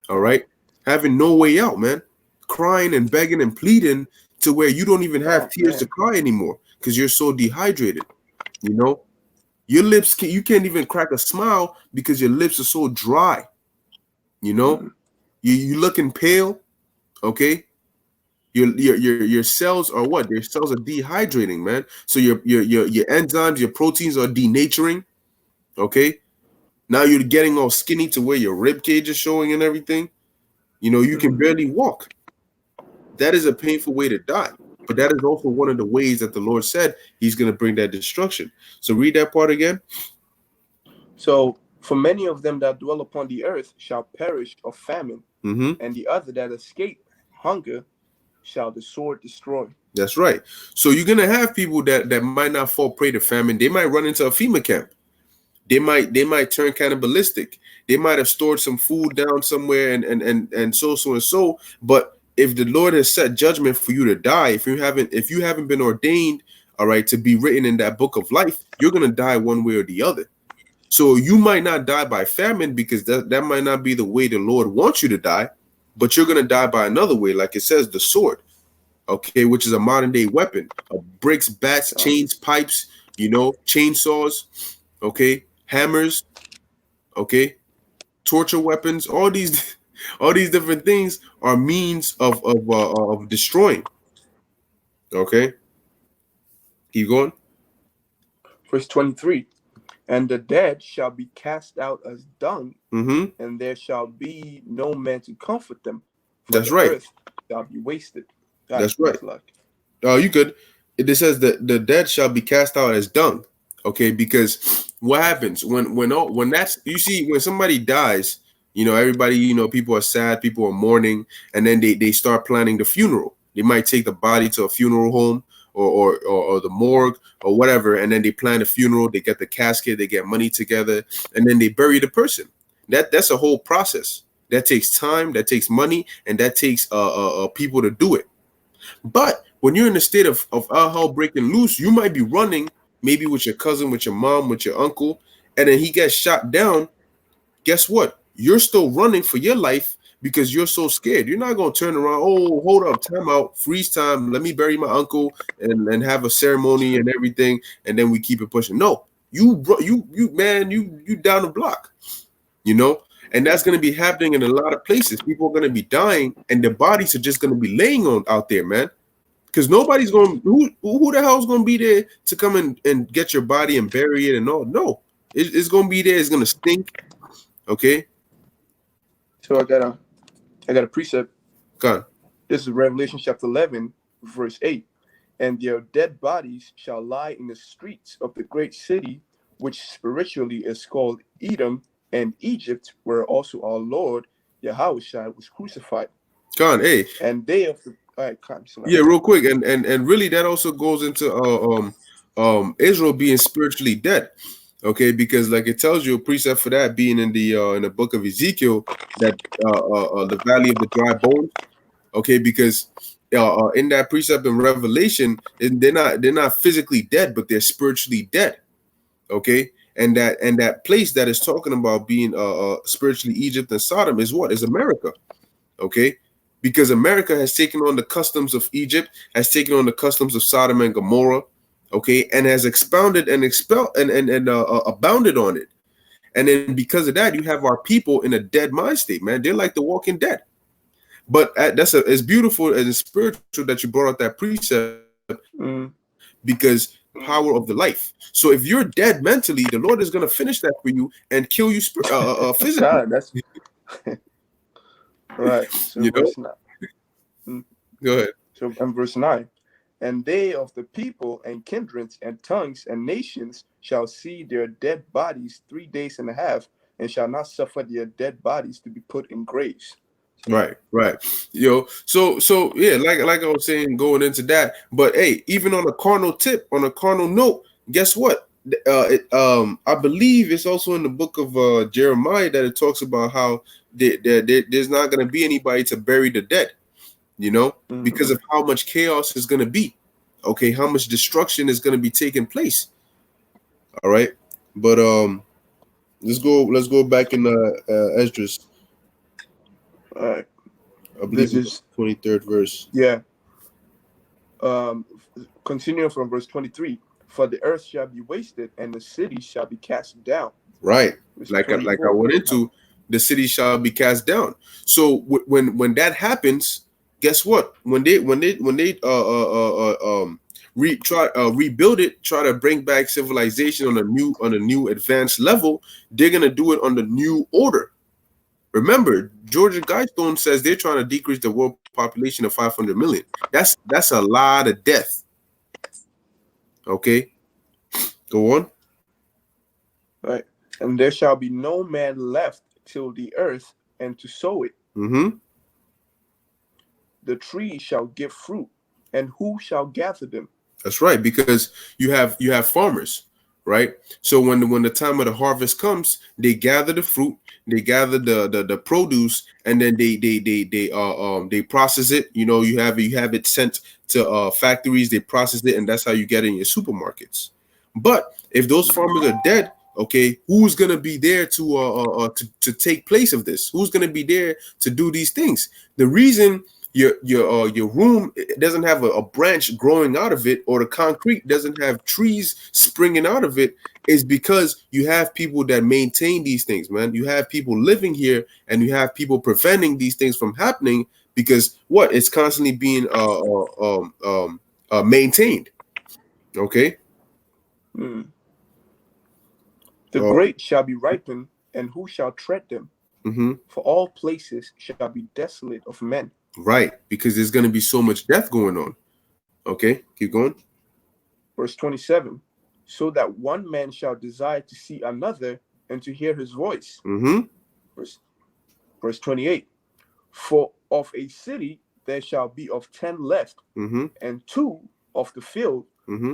All right, having no way out, man, crying and begging and pleading to where you don't even have tears to cry anymore because you're so dehydrated. You know, your lips you can't even crack a smile because your lips are so dry. You know, you looking pale. Okay. Your cells are what? Your cells are dehydrating, man. So your enzymes, your proteins are denaturing. Okay. Now you're getting all skinny to where your rib cage is showing and everything. You know, you can barely walk. That is a painful way to die. But that is also one of the ways that the Lord said he's going to bring that destruction. So read that part again. So for many of them that dwell upon the earth shall perish of famine, and the other that escape hunger shall the sword destroy. That's right. So you're gonna have people that might not fall prey to famine. They might run into a FEMA camp. They might turn cannibalistic. They might have stored some food down somewhere and so. But if the Lord has set judgment for you to die, if you haven't been ordained, all right, to be written in that book of life, you're gonna die one way or the other. So you might not die by famine because that might not be the way the Lord wants you to die. But you're going to die by another way, like it says, the sword, okay, which is a modern day weapon. Bricks, bats, chains, pipes, you know, chainsaws, okay, hammers, okay, torture weapons. All these different things are means of destroying. Okay, keep going. Verse 23. And the dead shall be cast out as dung, and there shall be no man to comfort them. That's right. Earth shall be wasted. That's right. Oh, you could. It says that the dead shall be cast out as dung. Okay, because what happens when that's, you see, when somebody dies, you know, everybody, you know, people are sad, people are mourning, and then they start planning the funeral. They might take the body to a funeral home or the morgue or whatever, and then they plan a funeral, they get the casket, they get money together, and then they bury the person. That's a whole process. That takes time, that takes money, and that takes people to do it. But when you're in a state of all hell breaking loose, you might be running, maybe with your cousin, with your mom, with your uncle, and then he gets shot down. Guess what? You're still running for your life because you're so scared. You're not going to turn around, oh, hold up, time out, freeze time, let me bury my uncle and have a ceremony and everything, and then we keep it pushing. No, you down the block, you know, and that's going to be happening in a lot of places. People are going to be dying, and their bodies are just going to be laying on out there, man, because nobody's going to, who the hell is going to be there to come and get your body and bury it and all? No, it's going to be there. It's going to stink. Okay. So I got a precept. God. This is Revelation chapter 11, verse 8. And their dead bodies shall lie in the streets of the great city, which spiritually is called Edom and Egypt, where also our Lord Yahushua was crucified. God, hey. And they of the yeah, real quick, and really that also goes into Israel being spiritually dead. Okay, because like it tells you a precept for that being in the book of Ezekiel, that the valley of the dry bones. Okay, because in that precept in Revelation, they're not physically dead, but they're spiritually dead. Okay, and that place that is talking about being spiritually Egypt and Sodom is what? Is America. Okay, because America has taken on the customs of Egypt, has taken on the customs of Sodom and Gomorrah, okay, and has expounded and expelled and abounded on it. And then because of that, you have our people in a dead mind state, man. They're like the walking dead. But it's beautiful and it's spiritual that you brought out that precept, because power of the life. So if you're dead mentally, the Lord is going to finish that for you and kill you physically. God, that's right. So You know? verse 9. Go ahead. So in verse 9, and they of the people and kindreds and tongues and nations shall see their dead bodies 3 days and a half, and shall not suffer their dead bodies to be put in graves. Right. So yeah, like I was saying, going into that. But hey, even on a carnal tip, on a carnal note, guess what? I believe it's also in the book of Jeremiah that it talks about how there's not going to be anybody to bury the dead, because of how much chaos is going to be. Okay, how much destruction is going to be taking place. All right, but let's go back in Esdras. All right. I believe this is 23rd verse. Yeah. Continuing from verse 23, for the earth shall be wasted and the city shall be cast down. Right. Like I went into, the city shall be cast down. So when that happens, guess what? When they rebuild it, try to bring back civilization on a new advanced level, they're gonna do it on the new order. Remember, Georgia Guidestone says they're trying to decrease the world population of 500 million. That's a lot of death. Okay, go on. Right, and there shall be no man left till the earth and to sow it. The tree shall give fruit, and who shall gather them? That's right, because you have farmers, right? So when the time of the harvest comes, they gather the fruit, they gather the produce, and then they process it. You have it sent to factories, they process it, and that's how you get it in your supermarkets. But if those farmers are dead, okay, who's gonna be there to take place of this? Who's gonna be there to do these things? The reason your room doesn't have a branch growing out of it, or the concrete doesn't have trees springing out of it, is because you have people that maintain these things, man. You have people living here, and you have people preventing these things from happening, because it's constantly being maintained. Okay. The grapes shall be ripened, and who shall tread them? For all places shall be desolate of men. Right, because there's going to be so much death going on. Okay, keep going. Verse 27, so that one man shall desire to see another and to hear his voice. Verse 28, for of a city there shall be of 10 left, and 2 of the field,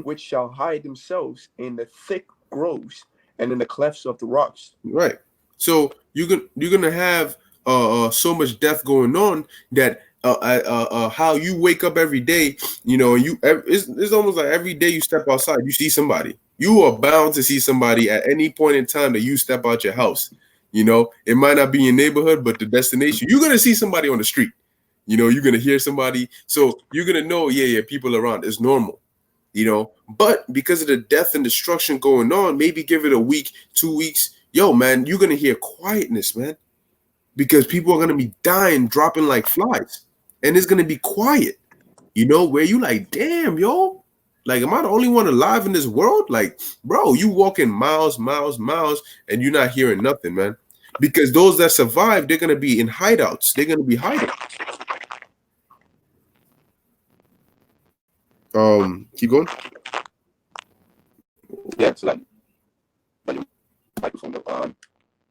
which shall hide themselves in the thick groves and in the clefts of the rocks. Right. So you're gonna have so much death going on that how you wake up every day, it's almost like every day you step outside, you see somebody. You are bound to see somebody at any point in time that you step out your house. It might not be your neighborhood, but the destination, you're gonna see somebody on the street. You're gonna hear somebody, so you're gonna know, people around. It's normal. But because of the death and destruction going on, maybe give it a week, 2 weeks. Yo, man, you're gonna hear quietness, man, because people are gonna be dying, dropping like flies, and it's gonna be quiet. Where you like, damn, yo, like, am I the only one alive in this world? Like, bro, you walking miles, and you're not hearing nothing, man. Because those that survive, they're gonna be in hideouts. They're gonna be hiding. Keep going. Yeah, so like microphone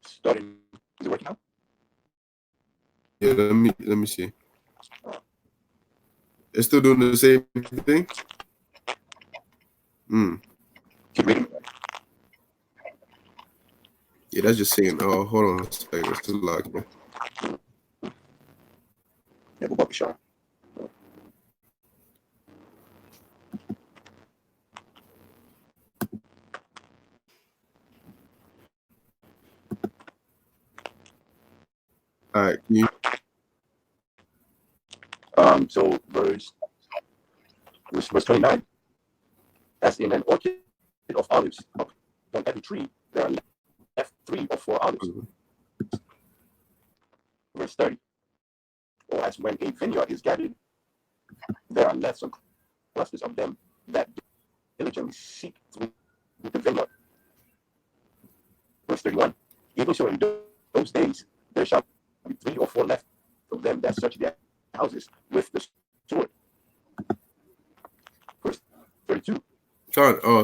starting. Is it working now? Yeah, let me see. It's still doing the same thing. Keep reading. Yeah, that's just saying. Hold on a second. It's still locked, man. Yeah, we'll be sure. All right. So verse 29. As in an orchard of olives, on every tree there are left 3 or 4 olives. Verse 30. Or as when a vineyard is gathered, there are left some clusters of them that diligently seek through the vineyard. Verse 31. Even so, in those days there shall be 3 or 4 left of them that search their houses with the sword. Verse 32.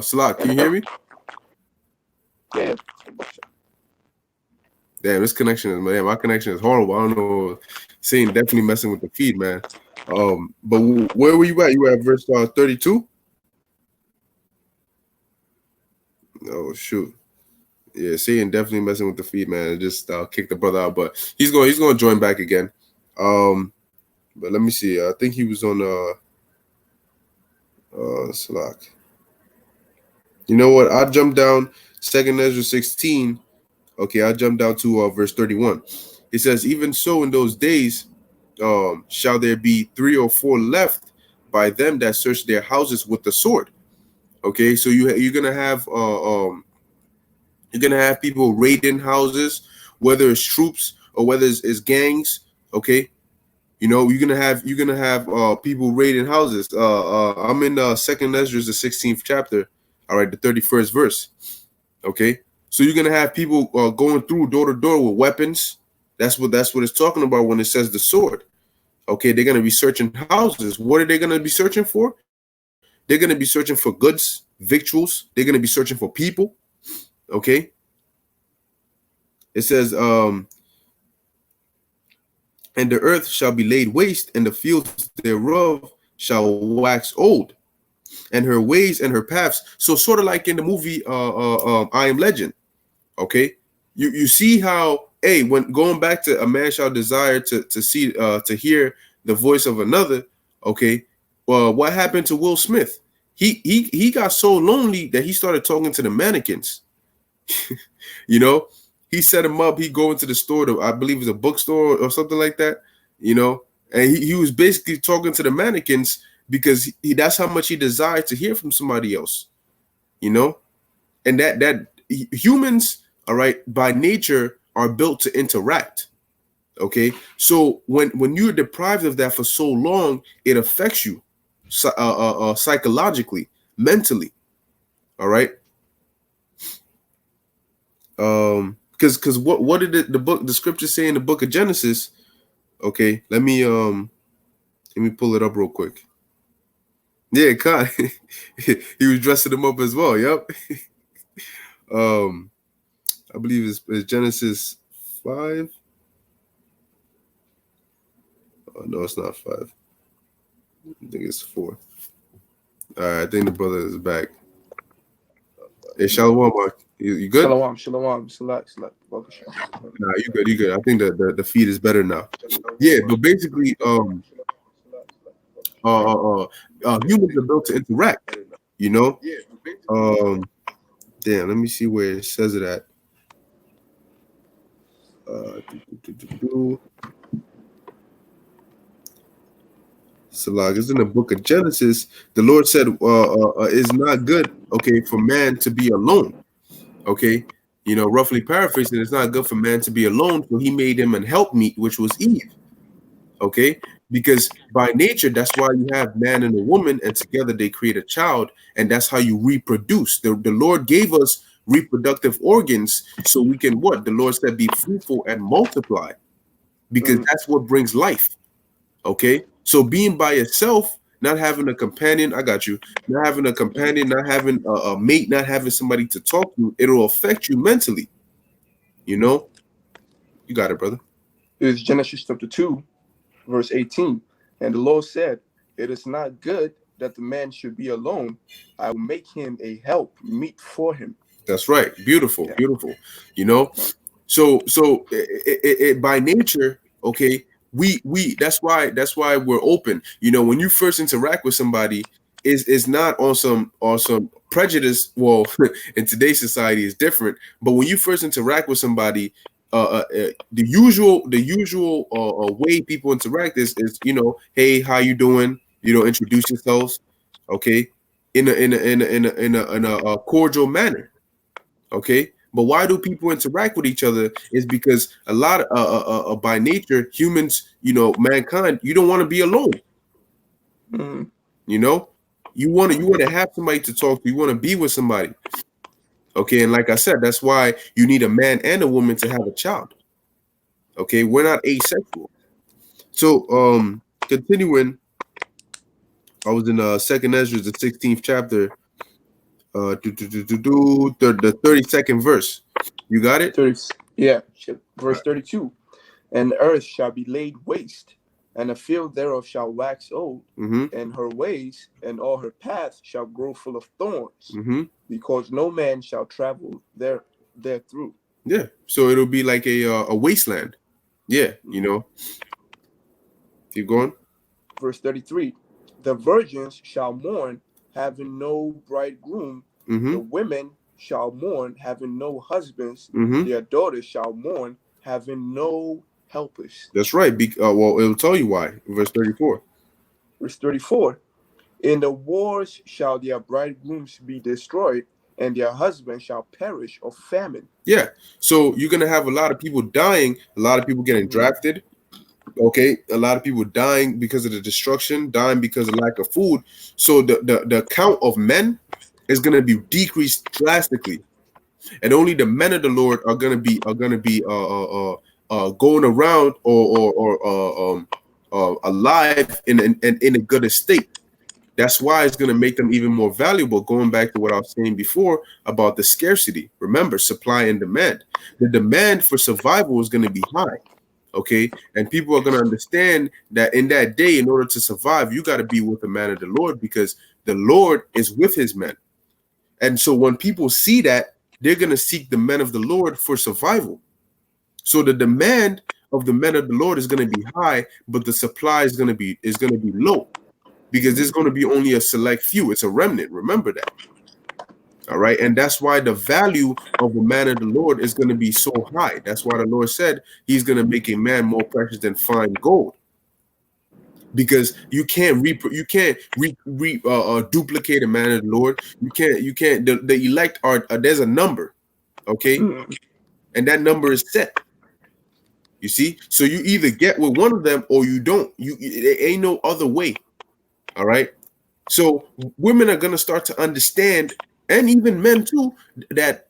Salak, can you hear me? Yeah. Damn, this connection is, man, my connection is horrible. I don't know. Seeing definitely messing with the feed, man. But where were you at? You were at verse 32? Oh shoot. Yeah, seeing definitely messing with the feed, man. It just kicked the brother out, but he's going to join back again. But let me see. I think he was on Slack. You know what? I jumped down 2nd Ezra 16. Okay, I jumped down to verse 31. It says, even so in those days shall there be 3 or 4 left by them that search their houses with the sword. Okay, so you're gonna have people raiding houses, whether it's troops or whether it's gangs. Okay, you know, you're gonna have people raiding houses. I'm in 2nd Ezra, the 16th chapter. All right, the 31st verse. Okay, so you're gonna have people going through door to door with weapons. That's what it's talking about when it says the sword. Okay, they're gonna be searching houses. What are they gonna be searching for? They're gonna be searching for goods, victuals. They're gonna be searching for people. Okay. It says, and the earth shall be laid waste, and the fields thereof shall wax old, and her ways and her paths. So sort of like in the movie I Am Legend. Okay, you see how when going back to a man shall desire to see to hear the voice of another. Okay, well, what happened to Will Smith? He got so lonely that he started talking to the mannequins. You know, he set him up. He go into the store, I believe it's a bookstore or something like that. You know, and he was basically talking to the mannequins because that's how much he desired to hear from somebody else. You know, and that humans, all right, by nature are built to interact. Okay, so when you're deprived of that for so long, it affects you psychologically, mentally. All right. Because what did the scripture say in the book of Genesis? Okay, let me pull it up real quick. Yeah, God, he was dressing them up as well. Yep. I believe it's Genesis 5. Oh, no, it's not 5. I think it's 4. All right, I think the brother is back. Hey, Shalom, Mark. You good? Shalom. Select. Nah, you good. You good. I think the feed is better now. Yeah, but basically, humans are built to interact. You know. Damn. Let me see where it says it at. Salag is in the book of Genesis. The Lord said, "It's not good, okay, for man to be alone." Okay, you know, roughly paraphrasing, it's not good for man to be alone. So He made him an helpmeet, which was Eve. Okay, because by nature, that's why you have man and a woman, and together they create a child, and that's how you reproduce. The Lord gave us reproductive organs so we can what? The Lord said, "Be fruitful and multiply," because that's what brings life. Okay, so being by yourself, not having a companion, I got you, not having a companion, not having a mate, not having somebody to talk to, it'll affect you mentally. You know, you got it, brother. It's Genesis chapter 2, verse 18. And the Lord said, "It is not good that the man should be alone. I will make him a help meet for him." That's right. Beautiful, beautiful. You know, so it by nature, okay. We that's why we're open. You know, when you first interact with somebody, is not on some prejudice. Well, in today's society is different, but when you first interact with somebody, the usual way people interact is hey, how you doing, introduce yourselves, okay, in a cordial manner, okay. But why do people interact with each other is because a lot of by nature humans, mankind, you don't want to be alone. Mhm. you know you want to have somebody to talk to, you want to be with somebody, okay. And like I said, that's why you need a man and a woman to have a child. Okay, we're not asexual. So, continuing, I was in Second Ezra, the 16th chapter, the 32nd verse. You got it? 30, yeah, All verse right. 32. And the earth shall be laid waste, and the field thereof shall wax old, Mm-hmm. and her ways and all her paths shall grow full of thorns, Mm-hmm. because no man shall travel there through. Yeah. So it'll be like a wasteland. Yeah. Keep going. Verse 33. The virgins shall mourn, having no bridegroom. Mm-hmm. The women shall mourn, having no husbands. Mm-hmm. Their daughters shall mourn, having no helpers. That's right. Well, it'll tell you why. Verse 34. Verse 34. In the wars shall their bridegrooms be destroyed, and their husbands shall perish of famine. Yeah. So you're gonna have a lot of people dying, a lot of people getting drafted. Okay, a lot of people dying because of the destruction, dying because of lack of food. So the count of men is going to be decreased drastically, and only the men of the Lord are going to be going around or alive in a good estate. That's why it's going to make them even more valuable. Going back to what I was saying before about the scarcity. Remember, supply and demand. The demand for survival is going to be high. Okay, and people are going to understand that in that day, in order to survive, you got to be with the man of the Lord, because the Lord is with his men. And so when people see that, they're going to seek the men of the Lord for survival. So the demand of the men of the Lord is going to be high, but the supply is going to be low, because there's going to be only a select few. It's a remnant. Remember that. All right. And that's why the value of a man of the Lord is going to be so high. That's why the Lord said he's going to make a man more precious than fine gold. Because you can't duplicate a man of the Lord. You can't the elect are there's a number, okay? And that number is set. You see? So you either get with one of them or you don't. There ain't no other way. All right. So women are gonna start to understand, and even men too, that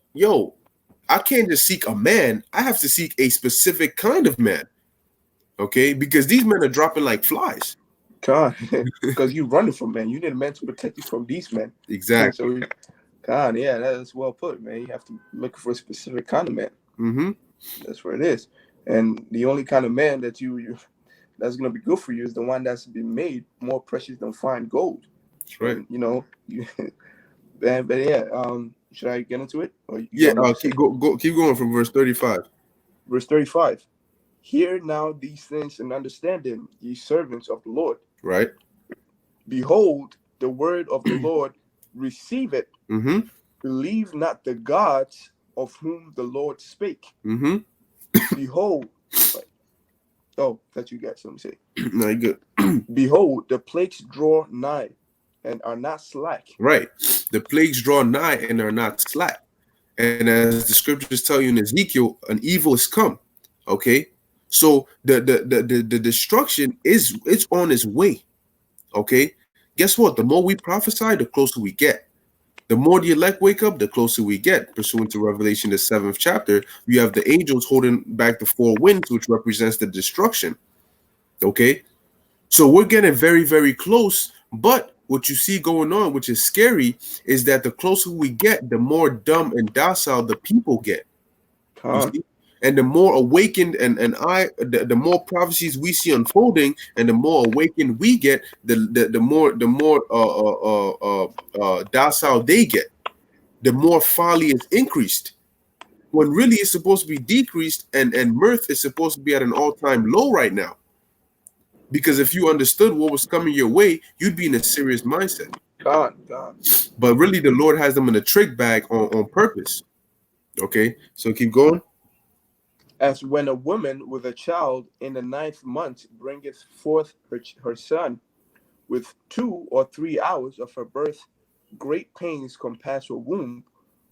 I can't just seek a man. I have to seek a specific kind of man. Okay, because these men are dropping like flies. God, because you're running from men. You need a man to protect you from these men. Exactly. So, God, yeah, that's well put, man. You have to look for a specific kind of man. Mm-hmm. That's where it is. And the only kind of man that you that's gonna be good for you is the one that's been made more precious than fine gold. That's right. And, but yeah, should I get into it? Or yeah, keep going from verse 35. Verse 35. Hear now these things and understand them, ye servants of the Lord. Right. Behold, the word of the Lord, receive it. Mm-hmm. Believe not the gods of whom the Lord spake. Mm-hmm. Behold, that you got something to say. No, you good. Behold, the plagues draw nigh and are not slack. Right. The plagues draw nigh and are not slack. And as the scriptures tell you in Ezekiel, an evil is come. Okay. So the destruction it's on its way. Okay. Guess what? The more we prophesy, the closer we get. The more the elect wake up, the closer we get. Pursuant to Revelation, the 7th chapter, you have the angels holding back the four winds, which represents the destruction. Okay. So we're getting very, very close. But what you see going on, which is scary, is that the closer we get, the more dumb and docile the people get. You see? And the more awakened the more prophecies we see unfolding, and the more awakened we get, the more docile they get, the more folly is increased. When really it's supposed to be decreased, and mirth is supposed to be at an all-time low right now. Because if you understood what was coming your way, you'd be in a serious mindset. God. But really, the Lord has them in a trick bag on purpose. Okay, so keep going. As when a woman with a child in the ninth month bringeth forth her son, with 2 or 3 hours of her birth, great pains compass her womb,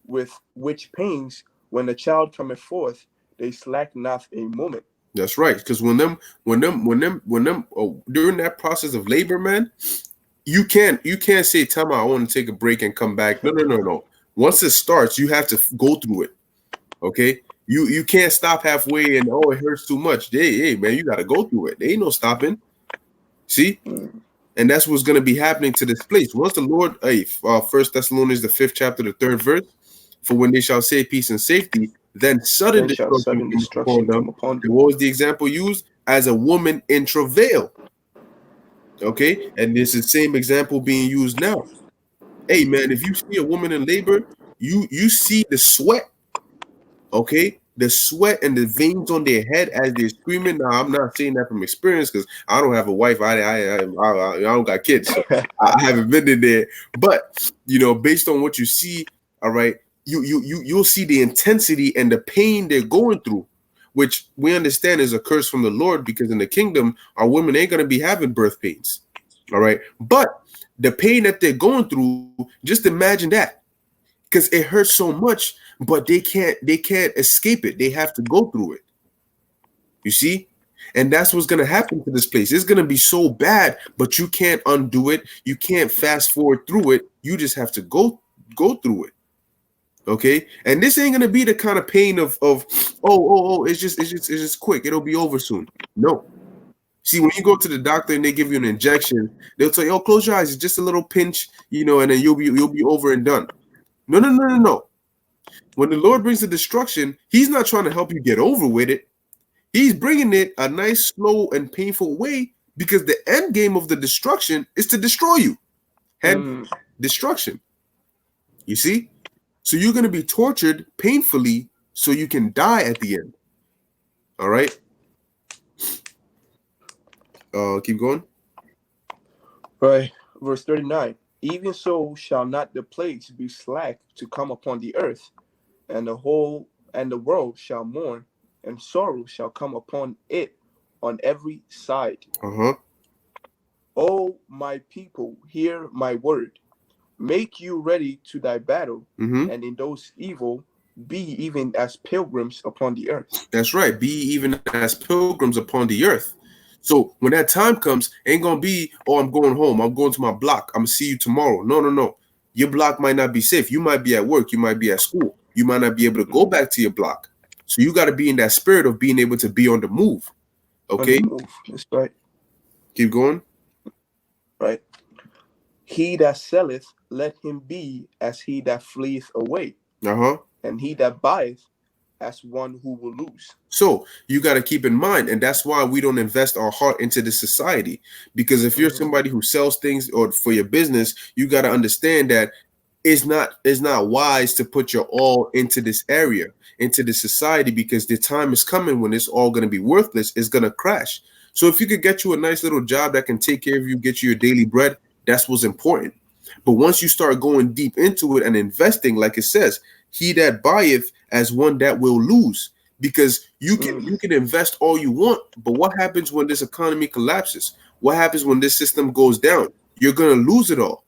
with which pains, when the child cometh forth, they slack not a moment. That's right. Because during that process of labor, man, you can't say, "Time I want to take a break and come back." No, no, no, no. Once it starts, you have to go through it. Okay. You can't stop halfway and it hurts too much. Hey, man, you got to go through it. There ain't no stopping. See. And that's what's going to be happening to this place. Once the Lord, 1 Thessalonians, the 5th chapter, the 3rd verse, for when they shall say peace and safety, then sudden destruction come upon them. What was the example used? As a woman in travail. Okay? And this is the same example being used now. Hey, man, if you see a woman in labor, you see the sweat. Okay? The sweat and the veins on their head as they're screaming. Now, I'm not saying that from experience because I don't have a wife. I don't got kids. So I haven't been in there. But, based on what you see, all right, you'll see the intensity and the pain they're going through, which we understand is a curse from the Lord, because in the kingdom, our women ain't going to be having birth pains. All right. But the pain that they're going through, just imagine that, because it hurts so much. But they can't escape it. They have to go through it. You see? And that's what's going to happen to this place. It's going to be so bad, but you can't undo it. You can't fast forward through it. You just have to go through it. Okay? And this ain't going to be the kind of pain of it's just quick. It'll be over soon. No. See, when you go to the doctor and they give you an injection, they'll tell you, close your eyes. It's just a little pinch, and then you'll be over and done. No. When the Lord brings the destruction, he's not trying to help you get over with it. He's bringing it a nice, slow, and painful way, because the end game of the destruction is to destroy you. And destruction. You see? So you're going to be tortured painfully so you can die at the end. All right? Keep going. Right. Verse 39. Even so shall not the plagues be slack to come upon the earth, and the world shall mourn, and sorrow shall come upon it on every side. O my people, hear my word. Make you ready to thy battle, and in those evil be even as pilgrims upon the earth. That's right. Be even as pilgrims upon the earth. So when that time comes, ain't gonna be, I'm going home. I'm going to my block. I'm gonna see you tomorrow. No. Your block might not be safe. You might be at work. You might be at school. You might not be able to go back to your block. So you got to be in that spirit of being able to be on the move. Okay? That's right. Keep going. Right. He that selleth, let him be as he that fleeth away. And he that buyeth, as one who will lose. So you got to keep in mind, and that's why we don't invest our heart into this society. Because if you're somebody who sells things or for your business, you got to understand that it's not wise to put your all into this area, into this society, because the time is coming when it's all going to be worthless. It's going to crash. So if you could get you a nice little job that can take care of you, get you your daily bread, that's what's important. But once you start going deep into it and investing, like it says, he that buyeth as one that will lose, because you can invest all you want, but what happens when this economy collapses? What happens when this system goes down? You're going to lose it all.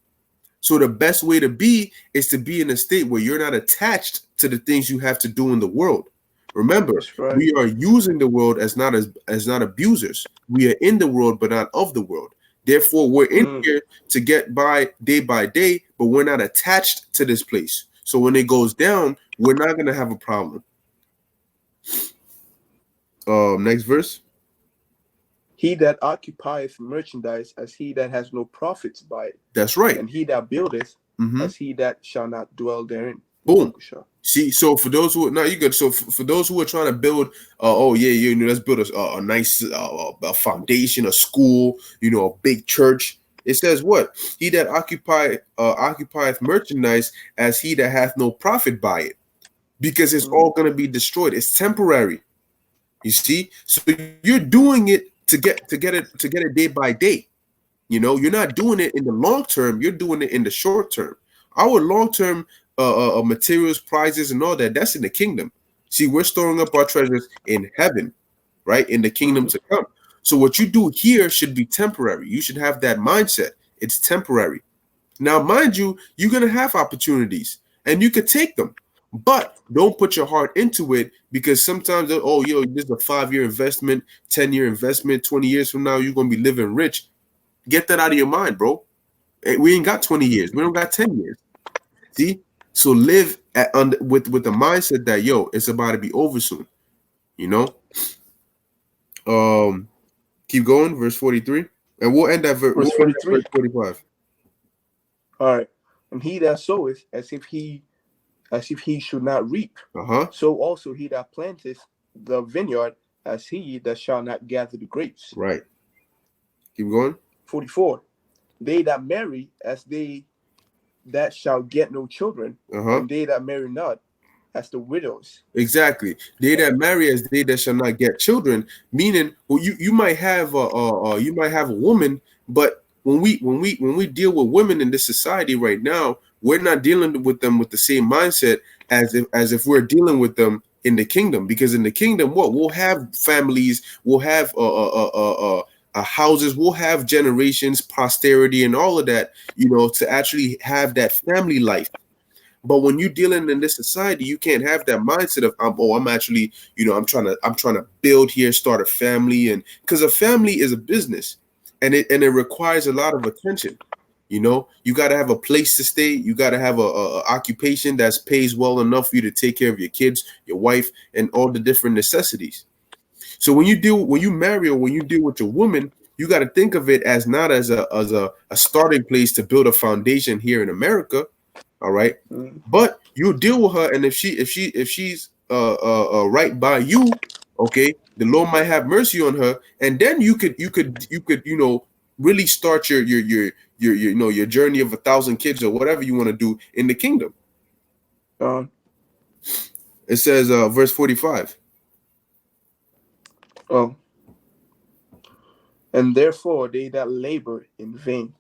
So the best way to be is to be in a state where you're not attached to the things you have to do in the world. Remember, we are using the world as not abusers. We are in the world, but not of the world. Therefore, we're in here to get by day, but we're not attached to this place. So when it goes down, we're not going to have a problem. Next verse. He that occupieth merchandise as he that has no profits by it. That's right. And he that buildeth as he that shall not dwell therein. Boom. See, so for those who you good. So for those who are trying to build, let's build a nice a foundation, a school, a big church. It says what? He that occupieth merchandise as he that hath no profit by it, because it's all going to be destroyed. It's temporary. You see, so you're doing it to get it day by day. You're not doing it in the long term. You're doing it in the short term. Our long term materials, prizes, and all that, that's in the kingdom. See, we're storing up our treasures in heaven, right? In the kingdom to come. So what you do here should be temporary. You should have that mindset. It's temporary. Now, mind you, you're going to have opportunities and you could take them, but don't put your heart into it, because sometimes, oh, yo, this is a 5-year investment, 10-year investment, 20 years from now, you're going to be living rich. Get that out of your mind, bro. We ain't got 20 years. We don't got 10 years. See? So live with the mindset that, yo, it's about to be over soon. You know? Keep going, verse 43. And we'll end at verse 43. 45. All right. And he that soweth as if he should not reap, so also he that planteth the vineyard as he that shall not gather the grapes. Right. Keep going. 44. They that marry as they that shall get no children, and they that marry not as the widows. Exactly. They that marry as they that shall not get children, meaning, well, you might have a woman, but when we deal with women in this society right now, we're not dealing with them with the same mindset as if we're dealing with them in the kingdom. Because in the kingdom, what we'll have families, we'll have houses, we'll have generations, posterity, and all of that, to actually have that family life. But when you're dealing in this society, you can't have that mindset of I'm actually, I'm trying to build here, start a family, and because a family is a business, and it requires a lot of attention. You got to have a place to stay. You got to have a occupation that pays well enough for you to take care of your kids, your wife, and all the different necessities. So when you marry or when you deal with your woman, you got to think of it as not as a starting place to build a foundation here in America. All right. But you deal with her, and if she's right by you, okay, the Lord might have mercy on her, and then you could really start your journey of 1,000 kids or whatever you want to do in the kingdom. It says verse 45. Oh. And therefore they that labor in vain.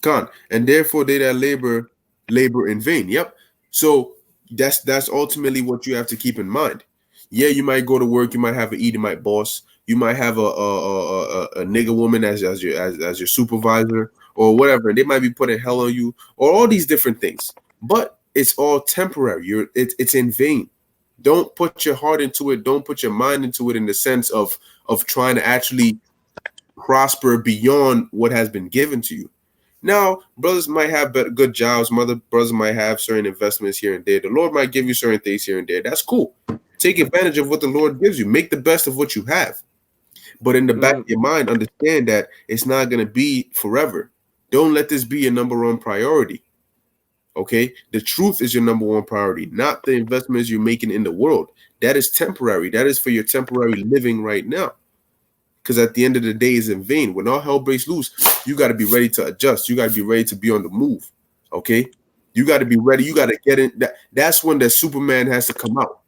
And therefore they that labor in vain. Yep. So that's ultimately what you have to keep in mind. Yeah, you might go to work, you might have an Edomite boss, you might have a nigger woman as your supervisor or whatever. They might be putting hell on you or all these different things. But it's all temporary. It's in vain. Don't put your heart into it. Don't put your mind into it in the sense of trying to actually prosper beyond what has been given to you. Now, brothers might have good jobs. Brothers might have certain investments here and there. The Lord might give you certain things here and there. That's cool. Take advantage of what the Lord gives you. Make the best of what you have. But in the back of your mind, understand that it's not going to be forever. Don't let this be your number one priority. Okay? The truth is your number one priority, not the investments you're making in the world. That is temporary. That is for your temporary living right now. Because at the end of the day, it's in vain. When all hell breaks loose, you got to be ready to adjust. You got to be ready to be on the move. Okay? You got to be ready. You got to get in. That's when the Superman has to come out.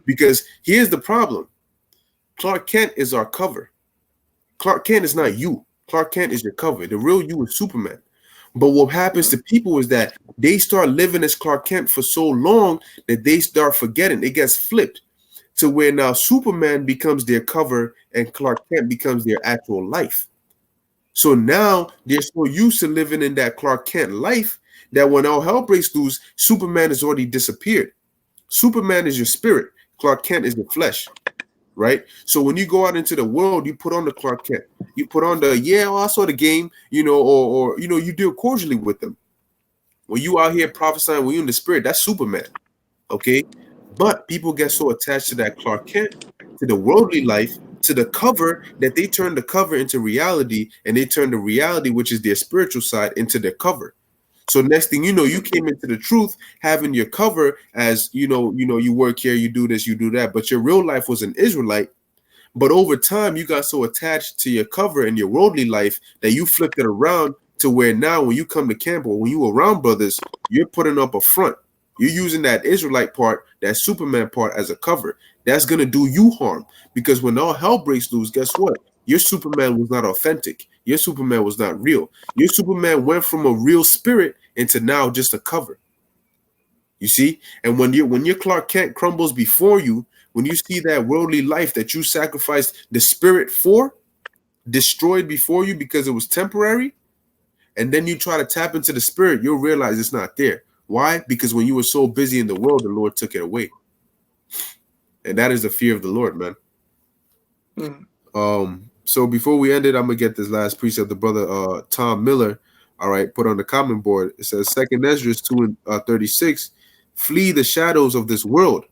Because here's the problem. Clark Kent is our cover. Clark Kent is not you. Clark Kent is your cover. The real you is Superman. But what happens to people is that they start living as Clark Kent for so long that they start forgetting. It gets flipped to where now Superman becomes their cover and Clark Kent becomes their actual life. So now they're so used to living in that Clark Kent life that when all hell breaks loose, Superman has already disappeared. Superman is your spirit. Clark Kent is your flesh. Right? So when you go out into the world, you put on the Clark Kent. You put on the, I saw the game, or you deal cordially with them. When you out here prophesying, when you in the spirit, that's Superman. Okay? But people get so attached to that Clark Kent, to the worldly life, to the cover, that they turn the cover into reality, and they turn the reality, which is their spiritual side, into their cover. So next thing you know, you came into the truth having your cover as, you work here, you do this, you do that. But your real life was an Israelite. But over time, you got so attached to your cover and your worldly life that you flipped it around to where now when you come to camp or when you around brothers, you're putting up a front. You're using that Israelite part, that Superman part as a cover. That's going to do you harm, because when all hell breaks loose, guess what? Your Superman was not authentic. Your Superman was not real. Your Superman went from a real spirit into now just a cover. You see, and when your Clark Kent crumbles before you, when you see that worldly life that you sacrificed the spirit for, destroyed before you because it was temporary, and then you try to tap into the spirit, you'll realize it's not there. Why? Because when you were so busy in the world, the Lord took it away. And that is the fear of the Lord, man. So before we end it, I'm gonna get this last precept. The brother Tom Miller, all right, put on the comment board. It says 2nd Ezra 2:36, flee the shadows of this world,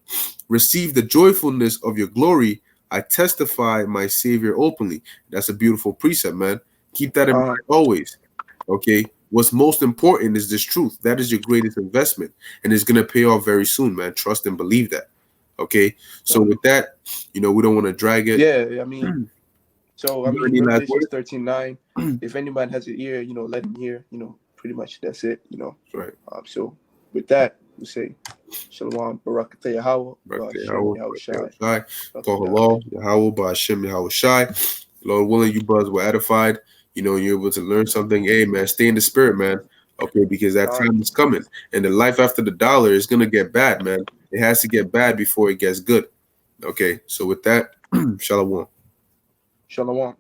receive the joyfulness of your glory. I testify my Savior openly. That's a beautiful precept, man. Keep that in mind always. Okay. What's most important is this truth. That is your greatest investment, and it's gonna pay off very soon, man. Trust and believe that. Okay. So with that, we don't want to drag it. Yeah, I mean, so Revelation 13:9. If anybody has an ear, let him hear. Pretty much that's it. Right. So with that, we say Shalom, Barakatah Yahweh, Yahweh Shai, Kohalal, Yahweh, Ba'ashem, Yahweh Shai. Lord willing, you brothers were edified. You're able to learn something. Hey, man, stay in the spirit, man. Okay, because that time is coming, and the life after the dollar is gonna get bad, man. It has to get bad before it gets good. Okay, so with that, Shalom. Shalom.